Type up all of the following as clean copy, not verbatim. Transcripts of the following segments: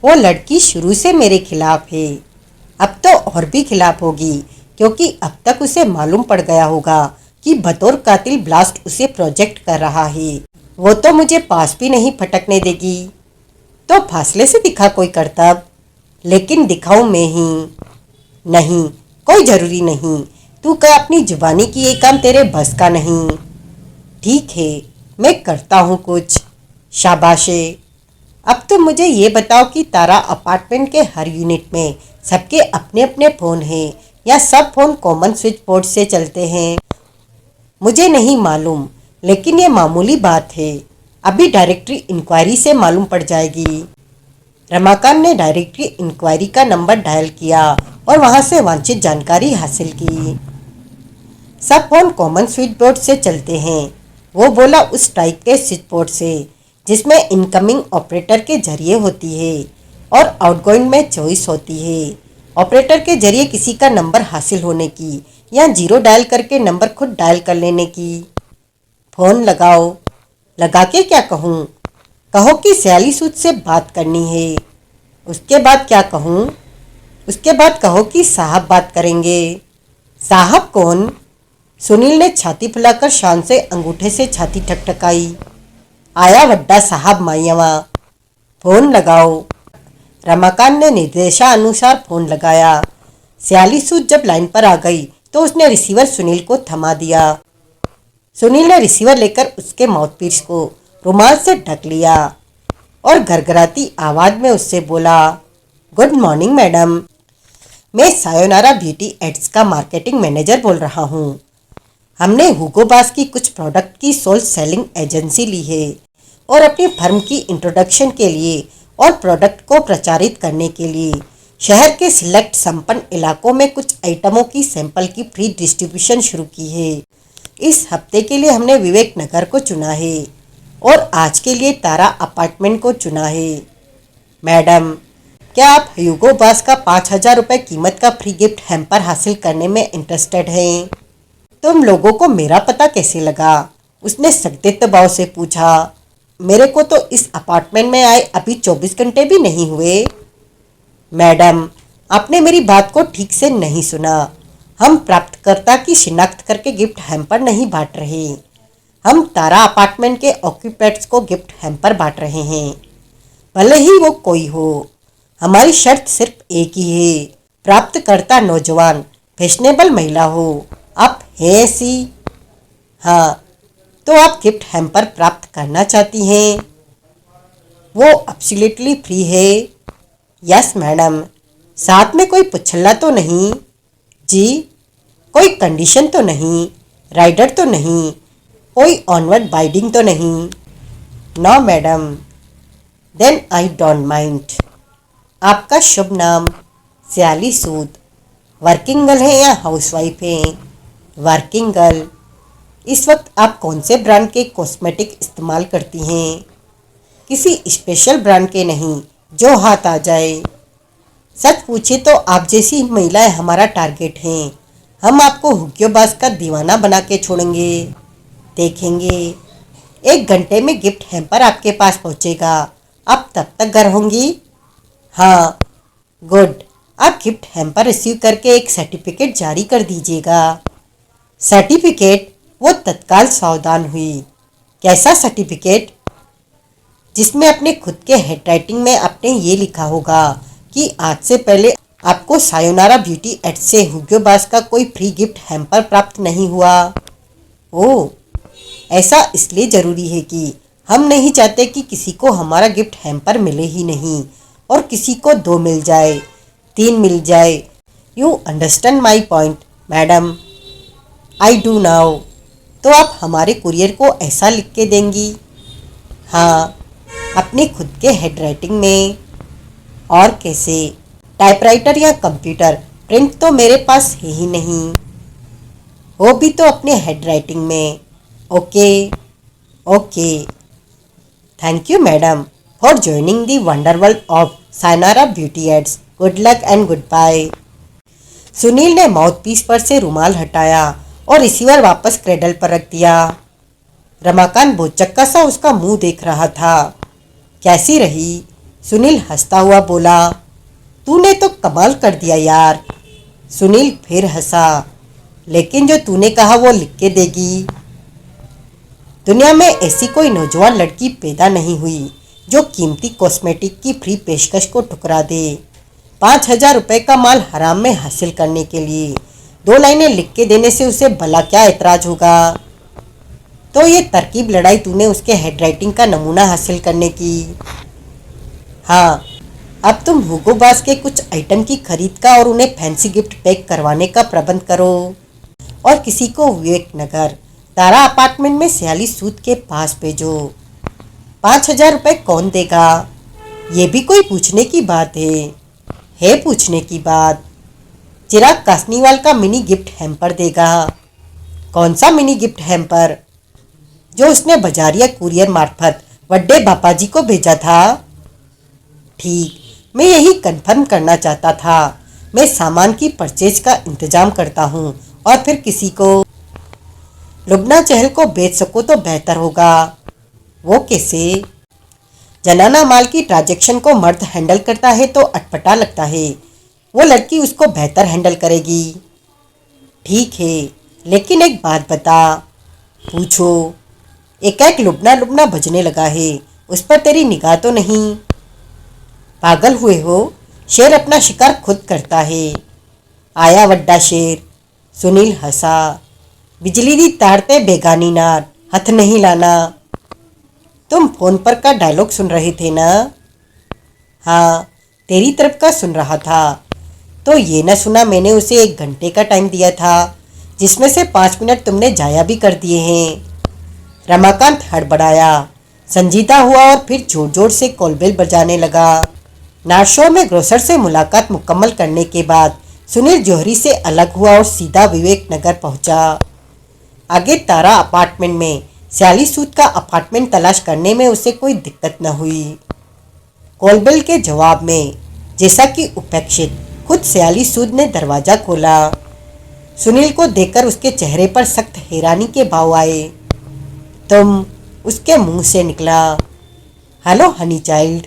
वो लड़की शुरू से मेरे खिलाफ है, अब तो और भी खिलाफ होगी, क्योंकि अब तक उसे मालूम पड़ गया होगा कि बतौर कातिल ब्लास्ट उसे प्रोजेक्ट कर रहा है। वो तो मुझे पास भी नहीं फटकने देगी। तो फासले से दिखा कोई करतब, लेकिन दिखाऊं मैं ही? नहीं, कोई जरूरी नहीं। तू कह अपनी जुबानी की ये काम तेरे बस का नहीं। ठीक है, मैं करता हूँ कुछ। शाबाशे। अब तुम मुझे ये बताओ कि तारा अपार्टमेंट के हर यूनिट में सबके अपने अपने फ़ोन हैं या सब फ़ोन कॉमन स्विच बोर्ड से चलते हैं? मुझे नहीं मालूम, लेकिन ये मामूली बात है। अभी डायरेक्टरी इंक्वायरी से मालूम पड़ जाएगी। रमाकांत ने डायरेक्टरी इंक्वायरी का नंबर डायल किया और वहां से वांछित जानकारी हासिल की। सब फोन कॉमन स्विच बोर्ड से चलते हैं, वो बोला, उस टाइप के स्विच बोर्ड से जिसमें इनकमिंग ऑपरेटर के जरिए होती है और आउटगोइंग में चॉइस होती है। ऑपरेटर के जरिए किसी का नंबर हासिल होने की या जीरो डायल करके नंबर खुद डायल कर लेने की। फ़ोन लगाओ। लगा के क्या कहूँ? कहो कि सयाली सूद से बात करनी है। उसके बाद क्या कहूँ? उसके बाद कहो कि साहब बात करेंगे। साहब कौन? सुनील ने छाती फुलाकर शान से अंगूठे से छाती ठकठकाई। आया वड्डा साहब माइयावा। फ़ोन लगाओ। रमाकांत ने निर्देशानुसार फ़ोन लगाया। सयाली सूद जब लाइन पर आ गई तो उसने रिसीवर सुनील को थमा दिया। सुनील ने रिसीवर लेकर उसके माउथपीस को रुमाल से ढक लिया और गरगराती आवाज़ में उससे बोला, गुड मॉर्निंग मैडम, मैं सायोनारा ब्यूटी एड्स का मार्केटिंग मैनेजर बोल रहा हूँ। हमने हुगो बॉस की कुछ प्रोडक्ट की सोल सेलिंग एजेंसी ली है और अपनी फर्म की इंट्रोडक्शन के लिए और प्रोडक्ट को प्रचारित करने के लिए शहर के सिलेक्ट संपन्न इलाकों में कुछ आइटमों की सैंपल की फ्री डिस्ट्रीब्यूशन शुरू की है। इस हफ्ते के लिए हमने विवेक नगर को चुना है और आज के लिए तारा अपार्टमेंट को चुना है। मैडम, क्या आप ह्यूगो बॉस का 5,000 रुपये कीमत का फ्री गिफ्ट हैम्पर हासिल करने में इंटरेस्टेड हैं? तुम लोगों को मेरा पता कैसे लगा? उसने सख्त भाव से पूछा। मेरे को तो इस अपार्टमेंट में आए अभी 24 घंटे भी नहीं हुए। मैडम, आपने मेरी बात को ठीक से नहीं सुना। हम प्राप्तकर्ता की शिनाख्त करके गिफ्ट हैम्पर नहीं बांट रहे। हम तारा अपार्टमेंट के ऑक्यूपेंट्स को गिफ्ट हैम्पर बांट रहे हैं, भले ही वो कोई हो। हमारी शर्त सिर्फ एक ही है, प्राप्तकर्ता नौजवान फैशनेबल महिला हो। आप हैं ऐसी? हाँ, तो आप गिफ्ट हैम्पर प्राप्त करना चाहती हैं? वो एब्सोल्युटली फ्री है। Yes madam. साथ में कोई पुछल्ला तो नहीं? जी। कोई कंडीशन तो नहीं? राइडर तो नहीं? कोई ऑनवर्ड बाइडिंग तो नहीं? No madam. Then I don't mind. आपका शुभ नाम? सयाली सूद। वर्किंग गर्ल है या हाउसवाइफ हैं? Working girl. इस वक्त आप कौन से ब्रांड के कॉस्मेटिक इस्तेमाल करती हैं? किसी स्पेशल ब्रांड के नहीं, जो हाथ आ जाए। सच पूछे तो आप जैसी महिलाएं हमारा टारगेट हैं। हम आपको हुक्यो बास का दीवाना बना के छोड़ेंगे। देखेंगे। 1 घंटे में गिफ्ट हैम्पर आपके पास पहुंचेगा। आप तब तक घर होंगी? हाँ। गुड। आप गिफ्ट हैम्पर रिसीव करके एक सर्टिफिकेट जारी कर दीजिएगा। सर्टिफिकेट? वो तत्काल सावधान हुई। कैसा सर्टिफिकेट? जिसमें अपने खुद के हैंडराइटिंग में आपने ये लिखा होगा कि आज से पहले आपको सायोनारा ब्यूटी एड्स से हुगो बॉस का कोई फ्री गिफ्ट हैम्पर प्राप्त नहीं हुआ। ओह, ऐसा इसलिए ज़रूरी है कि हम नहीं चाहते कि किसी को हमारा गिफ्ट हैम्पर मिले ही नहीं और किसी को 2 मिल जाए, 3 मिल जाए। You understand my point madam? I do now. तो आप हमारे कुरियर को ऐसा लिख के देंगी? हाँ, अपने खुद के हैंडराइटिंग में। और कैसे? टाइपराइटर या कंप्यूटर? प्रिंट तो मेरे पास है ही नहीं। वो भी तो अपने हैंडराइटिंग में। Okay okay. Thank you madam for joining the wonder world of Sayonara beauty aids. Good luck and good bye. Sunil ने माउथपीस पर से रुमाल हटाया और रिसीवर वापस क्रेडल पर रख दिया। रमाकांत भौचक्का सा उसका मुंह देख रहा था। कैसी रही? सुनील हंसता हुआ बोला, तूने तो कमाल कर दिया यार। सुनील फिर हंसा, लेकिन जो तूने कहा वो लिख के देगी। दुनिया में ऐसी कोई नौजवान लड़की पैदा नहीं हुई जो कीमती कॉस्मेटिक की फ्री पेशकश को ठुकरा दे 5,000 रुपये का माल हराम में हासिल करने के लिए 2 लाइनें लिख के देने से उसे भला क्या ऐतराज होगा। तो ये तरकीब लड़ाई तूने उसके हैंडराइटिंग का नमूना हासिल करने की। हाँ, अब तुम हुगो बॉस के कुछ आइटम की खरीद का और उन्हें फैंसी गिफ्ट पैक करवाने का प्रबंध करो और किसी को विवेक नगर तारा अपार्टमेंट में 46 सूद के पास भेजो। 5,000 रुपये कौन देगा? ये भी कोई पूछने की बात है पूछने की बात। चिराग कासनीवाल का मिनी गिफ्ट हैम्पर देगा। कौन सा मिनी गिफ्ट हैम्पर? जो उसने बजारिया कुरियर मार्फत वड्डे बापाजी को भेजा था। ठीक, मैं यही कंफर्म करना चाहता था। मैं सामान की परचेज का इंतजाम करता हूँ और फिर किसी को लुबना चहल को बेच सको तो बेहतर होगा। वो कैसे? जनाना माल की ट्रांजैक्शन को मर्द हैंडल करता है तो अटपटा लगता है। वो लड़की उसको बेहतर हैंडल करेगी। ठीक है, लेकिन एक बात बता। पूछो। एकाएक लुबना लुबना बजने लगा है, उस पर तेरी निगाह तो नहीं? पागल हुए हो? शेर अपना शिकार खुद करता है। आया वड्डा शेर। सुनील हंसा। बिजली दी तारते बेगानी नार, हथ नहीं लाना। तुम फोन पर का डायलॉग सुन रहे थे ना? हाँ, तेरी तरफ का सुन रहा था। तो ये न सुना मैंने उसे 1 घंटे का टाइम दिया था, जिसमें से 5 मिनट तुमने जाया भी कर दिए हैं। रमाकांत हड़बड़ाया, संजीदा हुआ और फिर जोर जोर से कॉलबेल बजाने लगा। नाशो में ग्रोसर से मुलाकात मुकम्मल करने के बाद सुनील जौहरी से अलग हुआ और सीधा विवेक नगर पहुंचा। आगे तारा अपार्टमेंट में 46 सूद का अपार्टमेंट तलाश करने में उसे कोई दिक्कत न हुई। कॉलबेल के जवाब में जैसा कि उपेक्षित खुद 46 सूद ने दरवाज़ा खोला। सुनील को देखकर उसके चेहरे पर सख्त हैरानी के भाव आए। तुम? उसके मुंह से निकला। Hello honey child.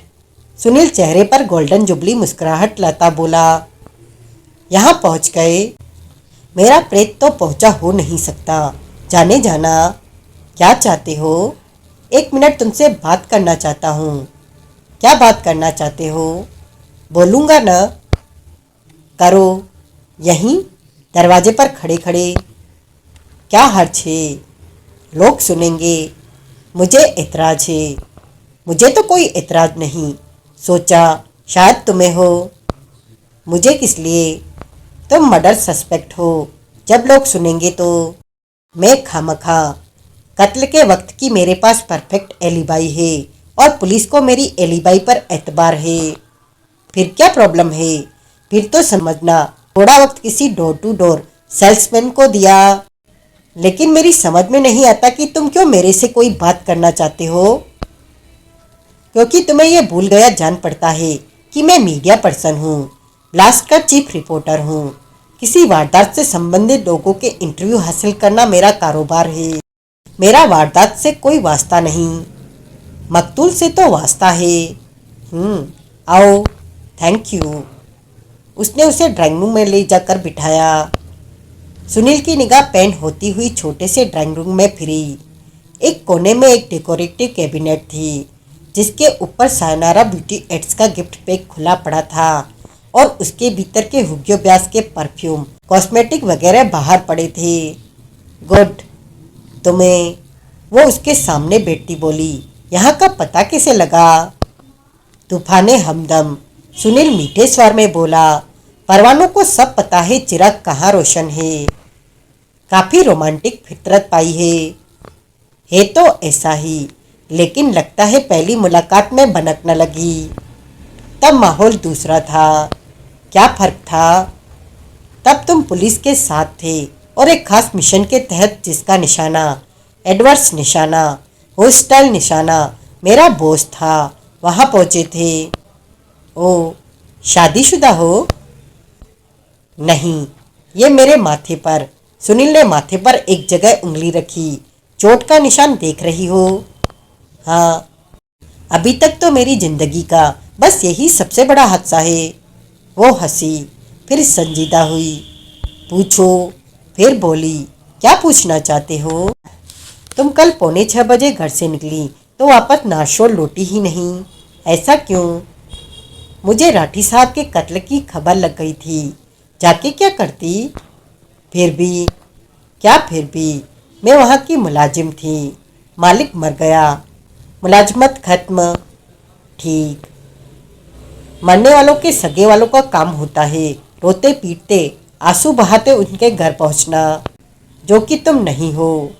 सुनील चेहरे पर गोल्डन जुबली मुस्कुराहट लाता बोला, यहाँ पहुँच गए? मेरा प्रेत तो पहुँचा हो नहीं सकता। जाने जाना। क्या चाहते हो? 1 मिनट तुमसे बात करना चाहता हूँ। क्या बात करना चाहते हो? बोलूँगा न। करो। यहीं दरवाजे पर खड़े खड़े। क्या हर्ज है? लोग सुनेंगे। मुझे एतराज़ है। मुझे तो कोई एतराज़ नहीं। सोचा शायद तुम्हें हो। मुझे किस लिए? तुम मर्डर सस्पेक्ट हो। जब लोग सुनेंगे तो। मैं खामखा। कत्ल के वक्त की मेरे पास परफेक्ट एलिबाई है और पुलिस को मेरी एलिबाई पर एतबार है। फिर क्या प्रॉब्लम है? फिर तो समझना थोड़ा वक्त किसी डोर टू डोर सेल्समैन को दिया। लेकिन मेरी समझ में नहीं आता कि तुम क्यों मेरे से कोई बात करना चाहते हो। क्योंकि तुम्हें यह भूल गया जान पड़ता है कि मैं मीडिया पर्सन हूँ, ब्लास्ट का चीफ रिपोर्टर हूँ। किसी वारदात से संबंधित लोगों के इंटरव्यू हासिल करना मेरा कारोबार है। मेरा वारदात से कोई वास्ता नहीं, मकतूल से तो वास्ता है। आओ। Thank you. उसने उसे ड्राइंग रूम में ले जाकर बिठाया। सुनील की निगाह पेन होती हुई छोटे से ड्राइंग रूम में फिरी। एक कोने में एक डेकोरेटिव कैबिनेट थी, जिसके ऊपर सायनारा ब्यूटी एड्स का गिफ्ट पैक खुला पड़ा था और उसके भीतर के हुग्यो ब्यास के परफ्यूम, कॉस्मेटिक वगैरह बाहर पड़े थे। गुड। तुम्हें? वो उसके सामने बैठती बोली, यहाँ का पता कैसे लगा? तूफाने हमदम। सुनील मीठे स्वर में बोला, परवानों को सब पता है चिराग कहाँ रोशन है। काफ़ी रोमांटिक फितरत पाई है तो ऐसा ही, लेकिन लगता है पहली मुलाकात में भनक न लगी। तब माहौल दूसरा था। क्या फ़र्क था? तब तुम पुलिस के साथ थे और एक खास मिशन के तहत जिसका निशाना एडवर्ड्स निशाना, हॉस्टाइल निशाना मेरा बॉस था, वहाँ पहुँचे थे। ओ, शादीशुदा हो? नहीं, ये मेरे माथे पर। सुनील ने माथे पर एक जगह उंगली रखी। चोट का निशान देख रही हो? हाँ। अभी तक तो मेरी जिंदगी का बस यही सबसे बड़ा हादसा है। वो हंसी, फिर संजीदा हुई। पूछो। फिर बोली, क्या पूछना चाहते हो? तुम कल 6:45 घर से निकली तो वापस नाश्ता लौटी ही नहीं, ऐसा क्यों? मुझे राठी साहब के कत्ल की खबर लग गई थी। जाके क्या करती? फिर भी? क्या फिर भी? मैं वहाँ की मुलाजिम थी। मालिक मर गया, मुलाजमत खत्म। ठीक। मरने वालों के सगे वालों का काम होता है रोते पीटते आंसू बहाते उनके घर पहुँचना, जो कि तुम नहीं हो।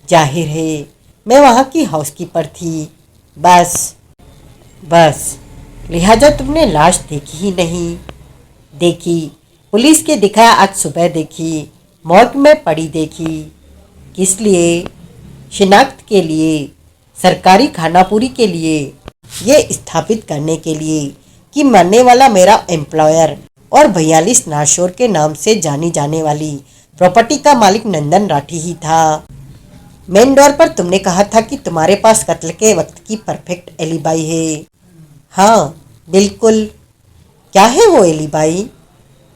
जाहिर है मैं वहाँ की हाउसकीपर थी। बस बस लिहाजा तुमने लाश देखी ही नहीं। देखी, पुलिस के दिखाया आज सुबह देखी, मौत में पड़ी देखी। किस लिए? शिनाख्त के लिए, सरकारी खानापूरी के लिए, ये स्थापित करने के लिए कि मरने वाला मेरा एम्प्लॉयर और 42 नाशोर के नाम से जानी जाने वाली प्रॉपर्टी का मालिक नंदन राठी ही था। मेन डोर पर तुमने कहा था कि तुम्हारे पास कत्ल के वक्त की परफेक्ट एलिबाई है। हाँ बिल्कुल। क्या है वो एलिबाई?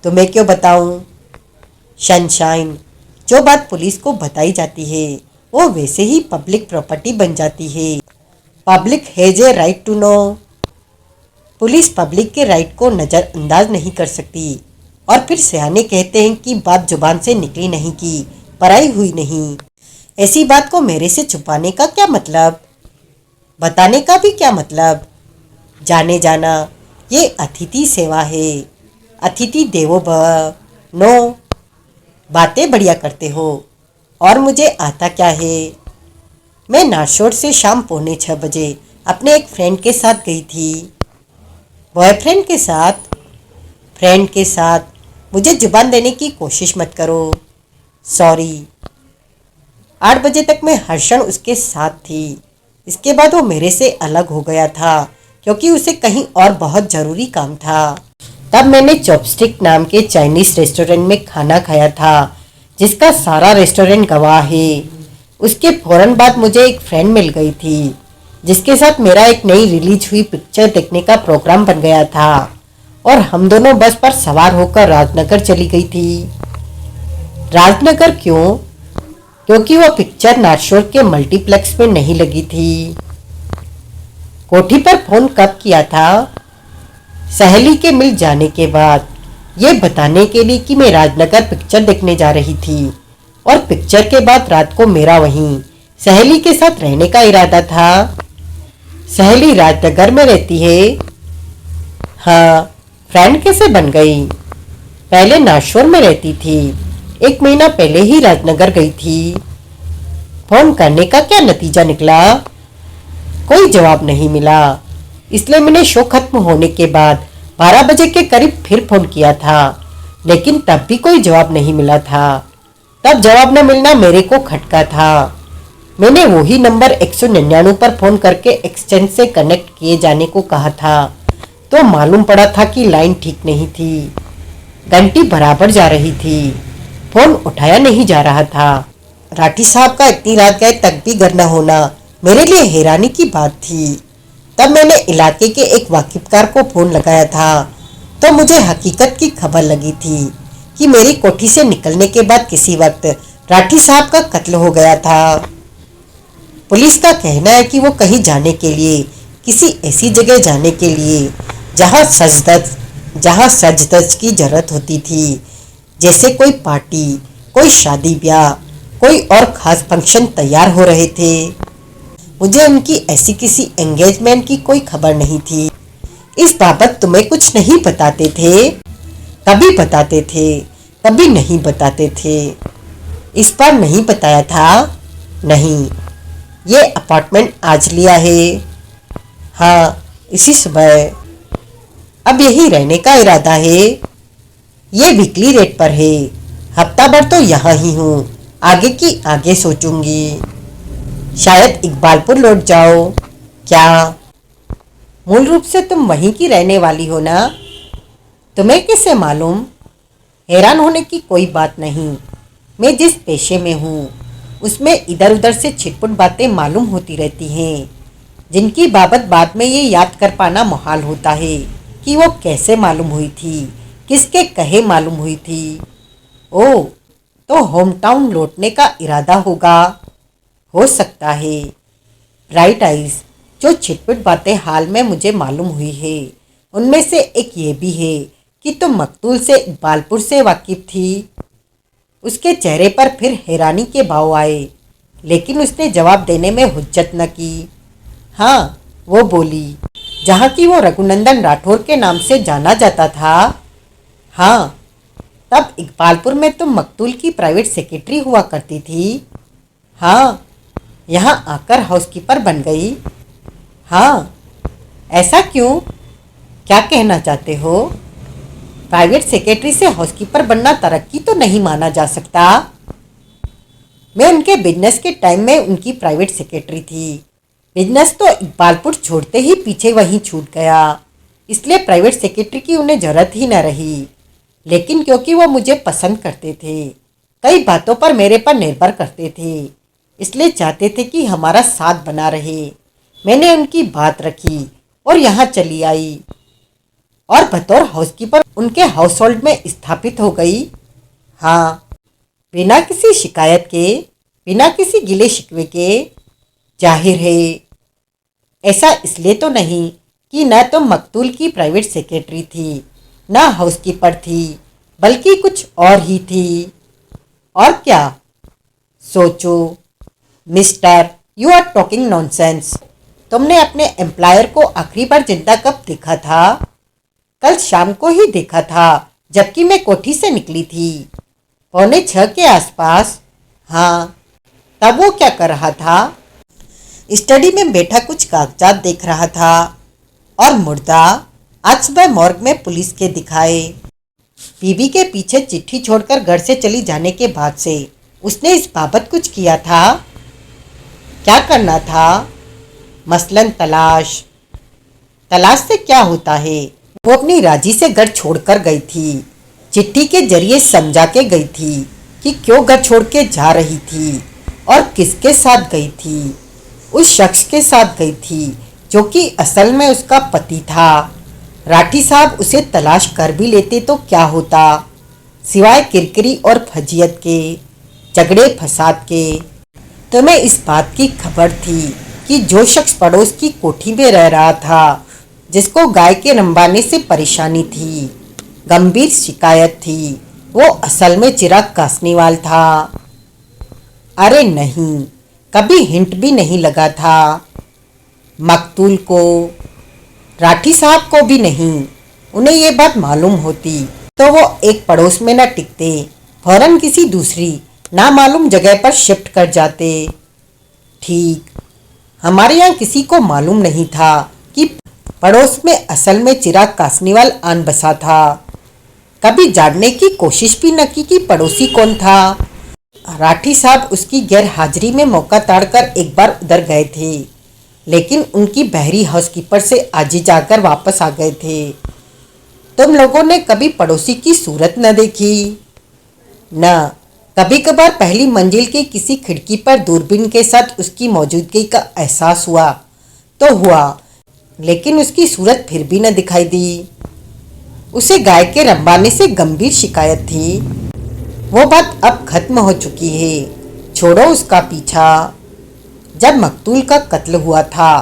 तुम्हें क्यों बताऊं? सनशाइन, जो बात पुलिस को बताई जाती है वो वैसे ही पब्लिक प्रॉपर्टी बन जाती है। Public has a right to know. Police public के राइट को नज़रअंदाज नहीं कर सकती। और फिर सयाने कहते हैं कि बात जुबान से निकली नहीं की पराई हुई नहीं। ऐसी बात को मेरे से छुपाने का क्या मतलब? बताने का भी क्या मतलब? जाने जाना, ये अतिथि सेवा है। अतिथि देवो भव। नो। बातें बढ़िया करते हो। और मुझे आता क्या है? मैं नाशोर से शाम 6:45 अपने एक फ्रेंड के साथ गई थी। बॉयफ्रेंड के साथ? फ्रेंड के साथ। मुझे जुबान देने की कोशिश मत करो। सॉरी। 8 बजे तक मैं हर क्षण उसके साथ थी। इसके बाद वो मेरे से अलग हो गया था क्योंकि उसे कहीं और बहुत ज़रूरी काम था। तब मैंने चॉपस्टिक नाम के चाइनीज़ रेस्टोरेंट में खाना खाया था, जिसका सारा रेस्टोरेंट गवाह है। उसके फौरन बाद मुझे एक फ्रेंड मिल गई थी जिसके साथ मेरा एक नई रिलीज हुई पिक्चर देखने का प्रोग्राम बन गया था और हम दोनों बस पर सवार होकर राजनगर चली गई थी। राजनगर क्यों? क्योंकि वह पिक्चर नारशोर के मल्टीप्लेक्स में नहीं लगी थी। कोठी पर फोन कब किया था? सहेली के मिल जाने के बाद, ये बताने के लिए कि मैं राजनगर पिक्चर देखने जा रही थी और पिक्चर के बाद रात को मेरा वहीं सहेली के साथ रहने का इरादा था। सहेली राजनगर में रहती है? हाँ। फ्रेंड कैसे बन गई? पहले नाशोर में रहती थी, 1 महीना पहले ही राजनगर गई थी। फोन करने का क्या नतीजा निकला? कोई जवाब नहीं मिला, इसलिए मैंने शो खत्म होने के बाद 12 बजे के करीब फिर फोन किया था, लेकिन तब भी कोई जवाब नहीं मिला था। तब जवाब न मिलना मेरे को खटका था। मैंने वही नंबर 199 पर फोन करके एक्सचेंज से कनेक्ट किए जाने को कहा था, तो मालूम पड़ा था कि लाइन ठीक नहीं थी। घंटी बराबर जा रही थी, फोन उठाया नहीं जा रहा था। राठी साहब का इतनी रात गए तक भी घर न होना मेरे लिए हैरानी की बात थी। तब मैंने इलाके के एक वाकिफकार को फोन लगाया था, तो मुझे हकीकत की खबर लगी थी कि मेरी कोठी से निकलने के बाद किसी वक्त राठी साहब का कत्ल हो गया था। पुलिस का कहना है कि वो कहीं जाने के लिए, किसी ऐसी जगह जाने के लिए जहां सज धज की जरूरत होती थी, जैसे कोई पार्टी, कोई शादी ब्याह, कोई और खास फंक्शन तैयार हो रहे थे। मुझे उनकी ऐसी किसी एंगेजमेंट की कोई खबर नहीं थी। इस बाबत तुम्हें कुछ नहीं बताते थे? कभी बताते थे, कभी नहीं बताते थे। इस बार नहीं बताया था? नहीं। ये अपार्टमेंट आज लिया है? हाँ, इसी सुबह। अब यही रहने का इरादा है? ये वीकली रेट पर है, हफ्ता भर तो यहाँ ही हूँ, आगे की आगे सोचूंगी। शायद इकबालपुर लौट जाओ। क्या? मूल रूप से तुम वहीं की रहने वाली हो ना? तुम्हें कैसे मालूम? हैरान होने की कोई बात नहीं। मैं जिस पेशे में हूँ उसमें इधर उधर से छिटपुट बातें मालूम होती रहती हैं। जिनकी बाबत बाद में ये याद कर पाना मुहाल होता है कि वो कैसे मालूम हुई थी, किसके कहे मालूम हुई थी। ओह, तो होम टाउन लौटने का इरादा होगा। हो सकता है। ब्राइट आइज, जो छिटपुट बातें हाल में मुझे मालूम हुई है उनमें से एक ये भी है कि तुम मकतूल से इकबालपुर से वाकिफ थी। उसके चेहरे पर फिर हैरानी के भाव आए, लेकिन उसने जवाब देने में हुज्जत न की। हाँ, वो बोली, जहाँ की वो रघुनंदन राठौर के नाम से जाना जाता था। हाँ, तब इकबालपुर में तुम मकतूल की प्राइवेट सेक्रेटरी हुआ करती थी। हाँ, यहाँ आकर हाउसकीपर बन गई। हाँ, ऐसा क्यों? क्या कहना चाहते हो? प्राइवेट सेक्रेटरी से हाउसकीपर बनना तरक्की तो नहीं माना जा सकता। मैं उनके बिजनेस के टाइम में उनकी प्राइवेट सेक्रेटरी थी। बिजनेस तो इकबालपुर छोड़ते ही पीछे वहीं छूट गया, इसलिए प्राइवेट सेक्रेटरी की उन्हें जरूरत ही न रही। लेकिन क्योंकि वो मुझे पसंद करते थे, कई बातों पर मेरे पर निर्भर करते थे, इसलिए चाहते थे कि हमारा साथ बना रहे। मैंने उनकी बात रखी और यहाँ चली आई और बतौर हाउसकीपर उनके हाउस होल्ड में स्थापित हो गई। हाँ, बिना किसी शिकायत के, बिना किसी गिले शिकवे के। जाहिर है, ऐसा इसलिए तो नहीं कि न तो मकतूल की प्राइवेट सेक्रेटरी थी, न हाउसकीपर थी, बल्कि कुछ और ही थी। और क्या? सोचो। Mister, you are talking nonsense. तुमने अपने एम्प्लॉयर को आखिरी बार जिंदा कब देखा था? कल शाम को ही देखा था, जबकि मैं कोठी से निकली थी 5:45 के आसपास। हाँ, तब वो क्या कर रहा था? स्टडी में बैठा कुछ कागजात देख रहा था। और मुर्दा आज सुबह मॉर्ग में पुलिस के दिखाए। बीबी के पीछे चिट्ठी छोड़कर घर से चली जाने के बाद से उसने इस बाबत कुछ किया था। क्या करना था? मसलन तलाश। तलाश से क्या होता है? वो अपनी राजी से घर छोड़कर गई थी। चिट्ठी के जरिए समझा के गई थी कि क्यों घर छोड़ के जा रही थी और किसके साथ गई थी। उस शख्स के साथ गई थी जो कि असल में उसका पति था। राठी साहब उसे तलाश कर भी लेते तो क्या होता, सिवाय किरकिरी और फजीयत के, झगड़े फसाद के। तुम्हें इस बात की खबर थी कि जो शख्स पड़ोस की कोठी में रह रहा था, जिसको गाय के रंबाने से परेशानी थी, गंभीर शिकायत थी, वो असल में चिराग कासनीवाल था। अरे नहीं, कभी हिंट भी नहीं लगा था। मकतूल को, राठी साहब को भी नहीं। उन्हें ये बात मालूम होती तो वो एक पड़ोस में न टिकते, फौरन किसी दूसरी नामालूम जगह पर शिफ्ट कर जाते। ठीक, हमारे यहाँ किसी को मालूम नहीं था कि पड़ोस में असल में चिराग कासनीवाल आन बसा था। कभी जानने की कोशिश भी न की कि पड़ोसी कौन था। राठी साहब उसकी गैर हाजिरी में मौका ताड़कर एक बार उधर गए थे, लेकिन उनकी बहरी हाउसकीपर से आज ही जाकर वापस आ गए थे। तुम लोगों ने कभी पड़ोसी की सूरत न देखी? न, कभी कभार पहली मंजिल की किसी खिड़की पर दूरबीन के साथ उसकी मौजूदगी का एहसास हुआ तो हुआ, लेकिन उसकी सूरत फिर भी न दिखाई दी। उसे गाय के रंबाने से गंभीर शिकायत थी। वो बात अब खत्म हो चुकी है, छोड़ो उसका पीछा। जब मकतूल का कत्ल हुआ था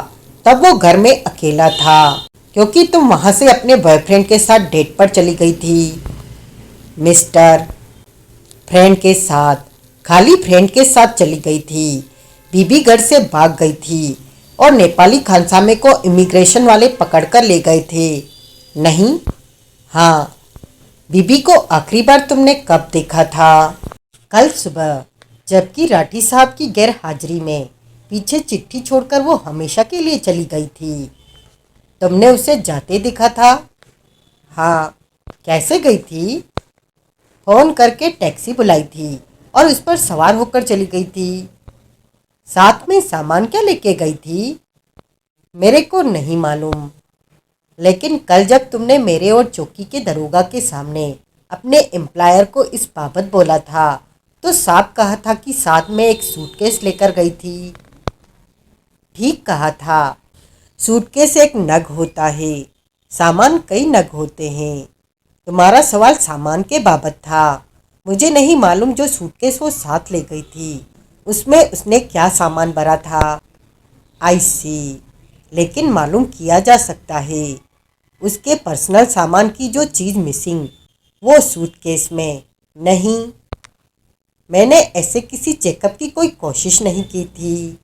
तब वो घर में अकेला था, क्योंकि तुम वहां से अपने बॉयफ्रेंड के साथ डेट पर चली गई थी। मिस्टर, फ्रेंड के साथ, खाली फ्रेंड के साथ चली गई थी। बीबी घर से भाग गई थी और नेपाली खानसामे को इमिग्रेशन वाले पकड़कर ले गए थे। नहीं? हाँ। बीबी को आखिरी बार तुमने कब देखा था? कल सुबह, जबकि राठी साहब की गैर हाजिरी में। पीछे चिट्ठी छोड़कर वो हमेशा के लिए चली गई थी। तुमने उसे जाते देखा था? हाँ। कैसे गई थी? फोन करके टैक्सी बुलाई थी और उस पर सवार होकर चली गई थी। साथ में सामान क्या लेके गई थी? मेरे को नहीं मालूम, लेकिन कल जब तुमने मेरे और चौकी के दरोगा के सामने अपने एम्प्लॉयर को इस बाबत बोला था तो साफ कहा था कि साथ में एक सूटकेस लेकर गई थी। ठीक कहा था, सूटकेस एक नग होता है, सामान कई नग होते हैं। तुम्हारा सवाल सामान के बाबत था। मुझे नहीं मालूम जो सूटकेस वो साथ ले गई थी उसमें उसने क्या सामान भरा था। आई सी, लेकिन मालूम किया जा सकता है उसके पर्सनल सामान की जो चीज़ मिसिंग वो सूटकेस में नहीं। मैंने ऐसे किसी चेकअप की कोई कोशिश नहीं की थी।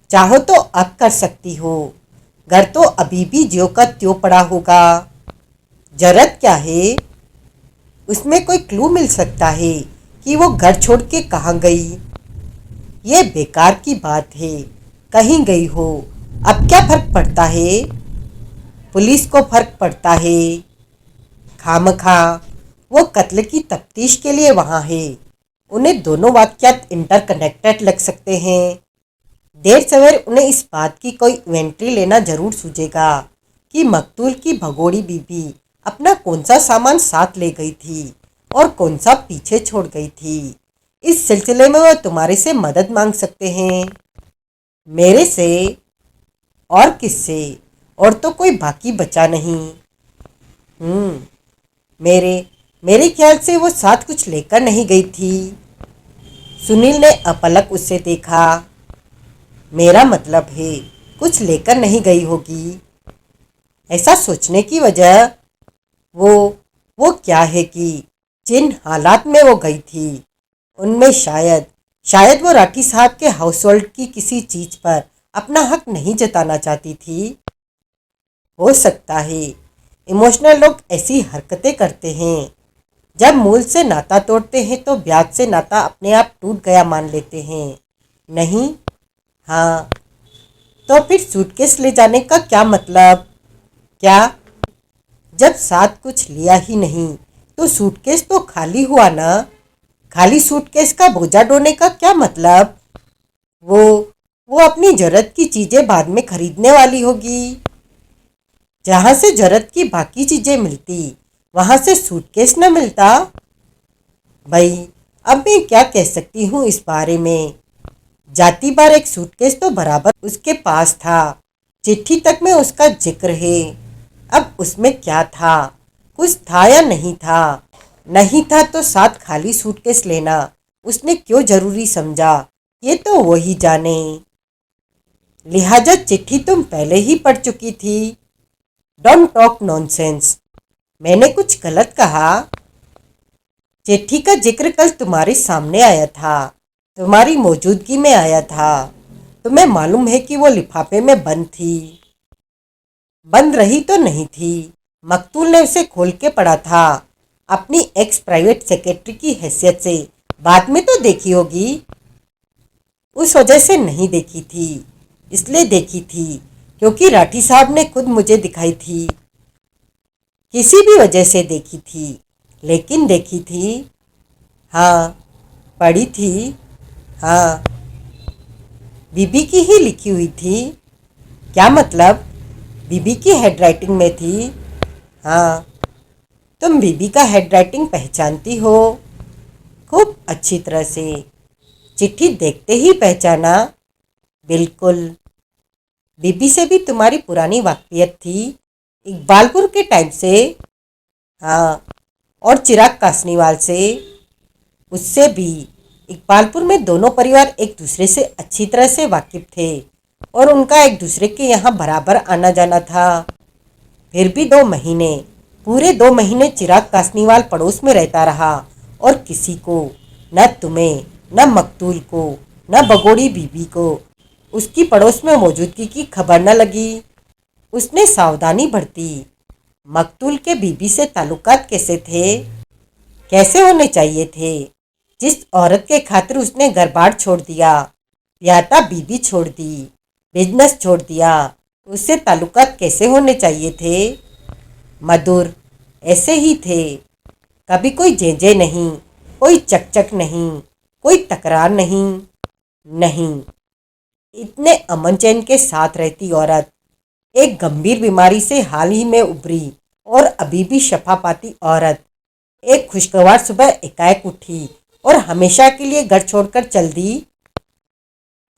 चाहो तो अब कर सकती हो। घर तो अभी भी ज्यों का त्यों पड़ा होगा। जरूरत क्या है? उसमें कोई क्लू मिल सकता है कि वो घर छोड़ के कहाँ गई। ये बेकार की बात है, कहीं गई हो, अब क्या फर्क पड़ता है? पुलिस को फर्क पड़ता है। खामखा वो कत्ल की तफ्तीश के लिए वहाँ है। उन्हें दोनों वाक़यात इंटरकनेक्टेड लग सकते हैं। देर सवेर उन्हें इस बात की कोई इन्वेंट्री लेना जरूर सूझेगा कि मकतूल की भगोड़ी बीबी अपना कौन सा सामान साथ ले गई थी और कौन सा पीछे छोड़ गई थी। इस सिलसिले में वो तुम्हारे से मदद मांग सकते हैं। मेरे से? और किससे? और तो कोई बाकी बचा नहीं। मेरे मेरे ख्याल से वो साथ कुछ लेकर नहीं गई थी। सुनील ने अपलक उससे देखा। मेरा मतलब है कुछ लेकर नहीं गई होगी। ऐसा सोचने की वजह वो वो क्या है कि जिन हालात में वो गई थी उनमें शायद शायद वो राठी साहब के हाउस होल्ड की किसी चीज पर अपना हक नहीं जताना चाहती थी। हो सकता है इमोशनल लोग ऐसी हरकतें करते हैं। जब मूल से नाता तोड़ते हैं तो ब्याज से नाता अपने आप टूट गया मान लेते हैं, नहीं? हाँ, तो फिर सूटकेस ले जाने का क्या मतलब? क्या? जब साथ कुछ लिया ही नहीं तो सूटकेस तो खाली हुआ ना। खाली सूटकेस का बोझा ढोने का क्या मतलब? वो वो अपनी जरूरत की चीजें बाद में खरीदने वाली होगी। जहां से जरूरत की बाकी चीजें मिलती वहां से सूटकेस न मिलता। भाई, अब मैं क्या कह सकती हूँ इस बारे में। जाती बार एक सूटकेस तो बराबर उसके पास था। चिट्ठी तक में उसका जिक्र है। अब उसमें क्या था? कुछ था या नहीं था? नहीं था तो साथ खाली सूटकेस लेना उसने क्यों जरूरी समझा, ये तो वही जाने। लिहाजा चिट्ठी तुम पहले ही पढ़ चुकी थी। Don't talk nonsense. मैंने कुछ गलत कहा? चिट्ठी का जिक्र कल तुम्हारे सामने आया था, तुम्हारी मौजूदगी में आया था। तुम्हें मालूम है कि वो लिफाफे में बंद थी। बंद रही तो नहीं थी। मकतूल ने उसे खोल के पढ़ा था। अपनी एक्स प्राइवेट सेक्रेटरी की हैसियत से बाद में तो देखी होगी। उस वजह से नहीं देखी थी, इसलिए देखी थी क्योंकि राठी साहब ने खुद मुझे दिखाई थी। किसी भी वजह से देखी थी, लेकिन देखी थी। हाँ, पढ़ी थी। हाँ, बीबी की ही लिखी हुई थी। क्या मतलब? बीबी की हैंडराइटिंग में थी। हाँ, तुम बीबी का हैंडराइटिंग पहचानती हो? खूब अच्छी तरह से। चिट्ठी देखते ही पहचाना? बिल्कुल। बीबी से भी तुम्हारी पुरानी वाकफियत थी, इकबालपुर के टाइम से। हाँ, और चिराग कासनीवाल से। उससे भी। इकबालपुर में दोनों परिवार एक दूसरे से अच्छी तरह से वाकिफ थे और उनका एक दूसरे के यहाँ बराबर आना जाना था। फिर भी 2 महीने, पूरे 2 महीने चिराग कासनीवाल पड़ोस में रहता रहा और किसी को, न तुम्हें, न मकतूल को, न बगोड़ी बीबी को उसकी पड़ोस में मौजूदगी की खबर न लगी। उसने सावधानी बरती। मकतूल के बीबी से ताल्लुकात कैसे थे? कैसे होने चाहिए थे? जिस औरत के खातिर उसने घर बार छोड़ दिया, प्याता बीबी छोड़ दी, बिजनेस छोड़ दिया, उससे ताल्लुकात कैसे होने चाहिए थे? मधुर, ऐसे ही थे। कभी कोई जेजे नहीं, कोई चकचक नहीं, कोई तकरार नहीं। नहीं, इतने अमन चैन के साथ रहती औरत एक गंभीर बीमारी से हाल ही में उभरी और अभी भी शफा पाती औरत एक खुशगवार सुबह एकाएक उठी और हमेशा के लिए घर छोड़कर चल दी।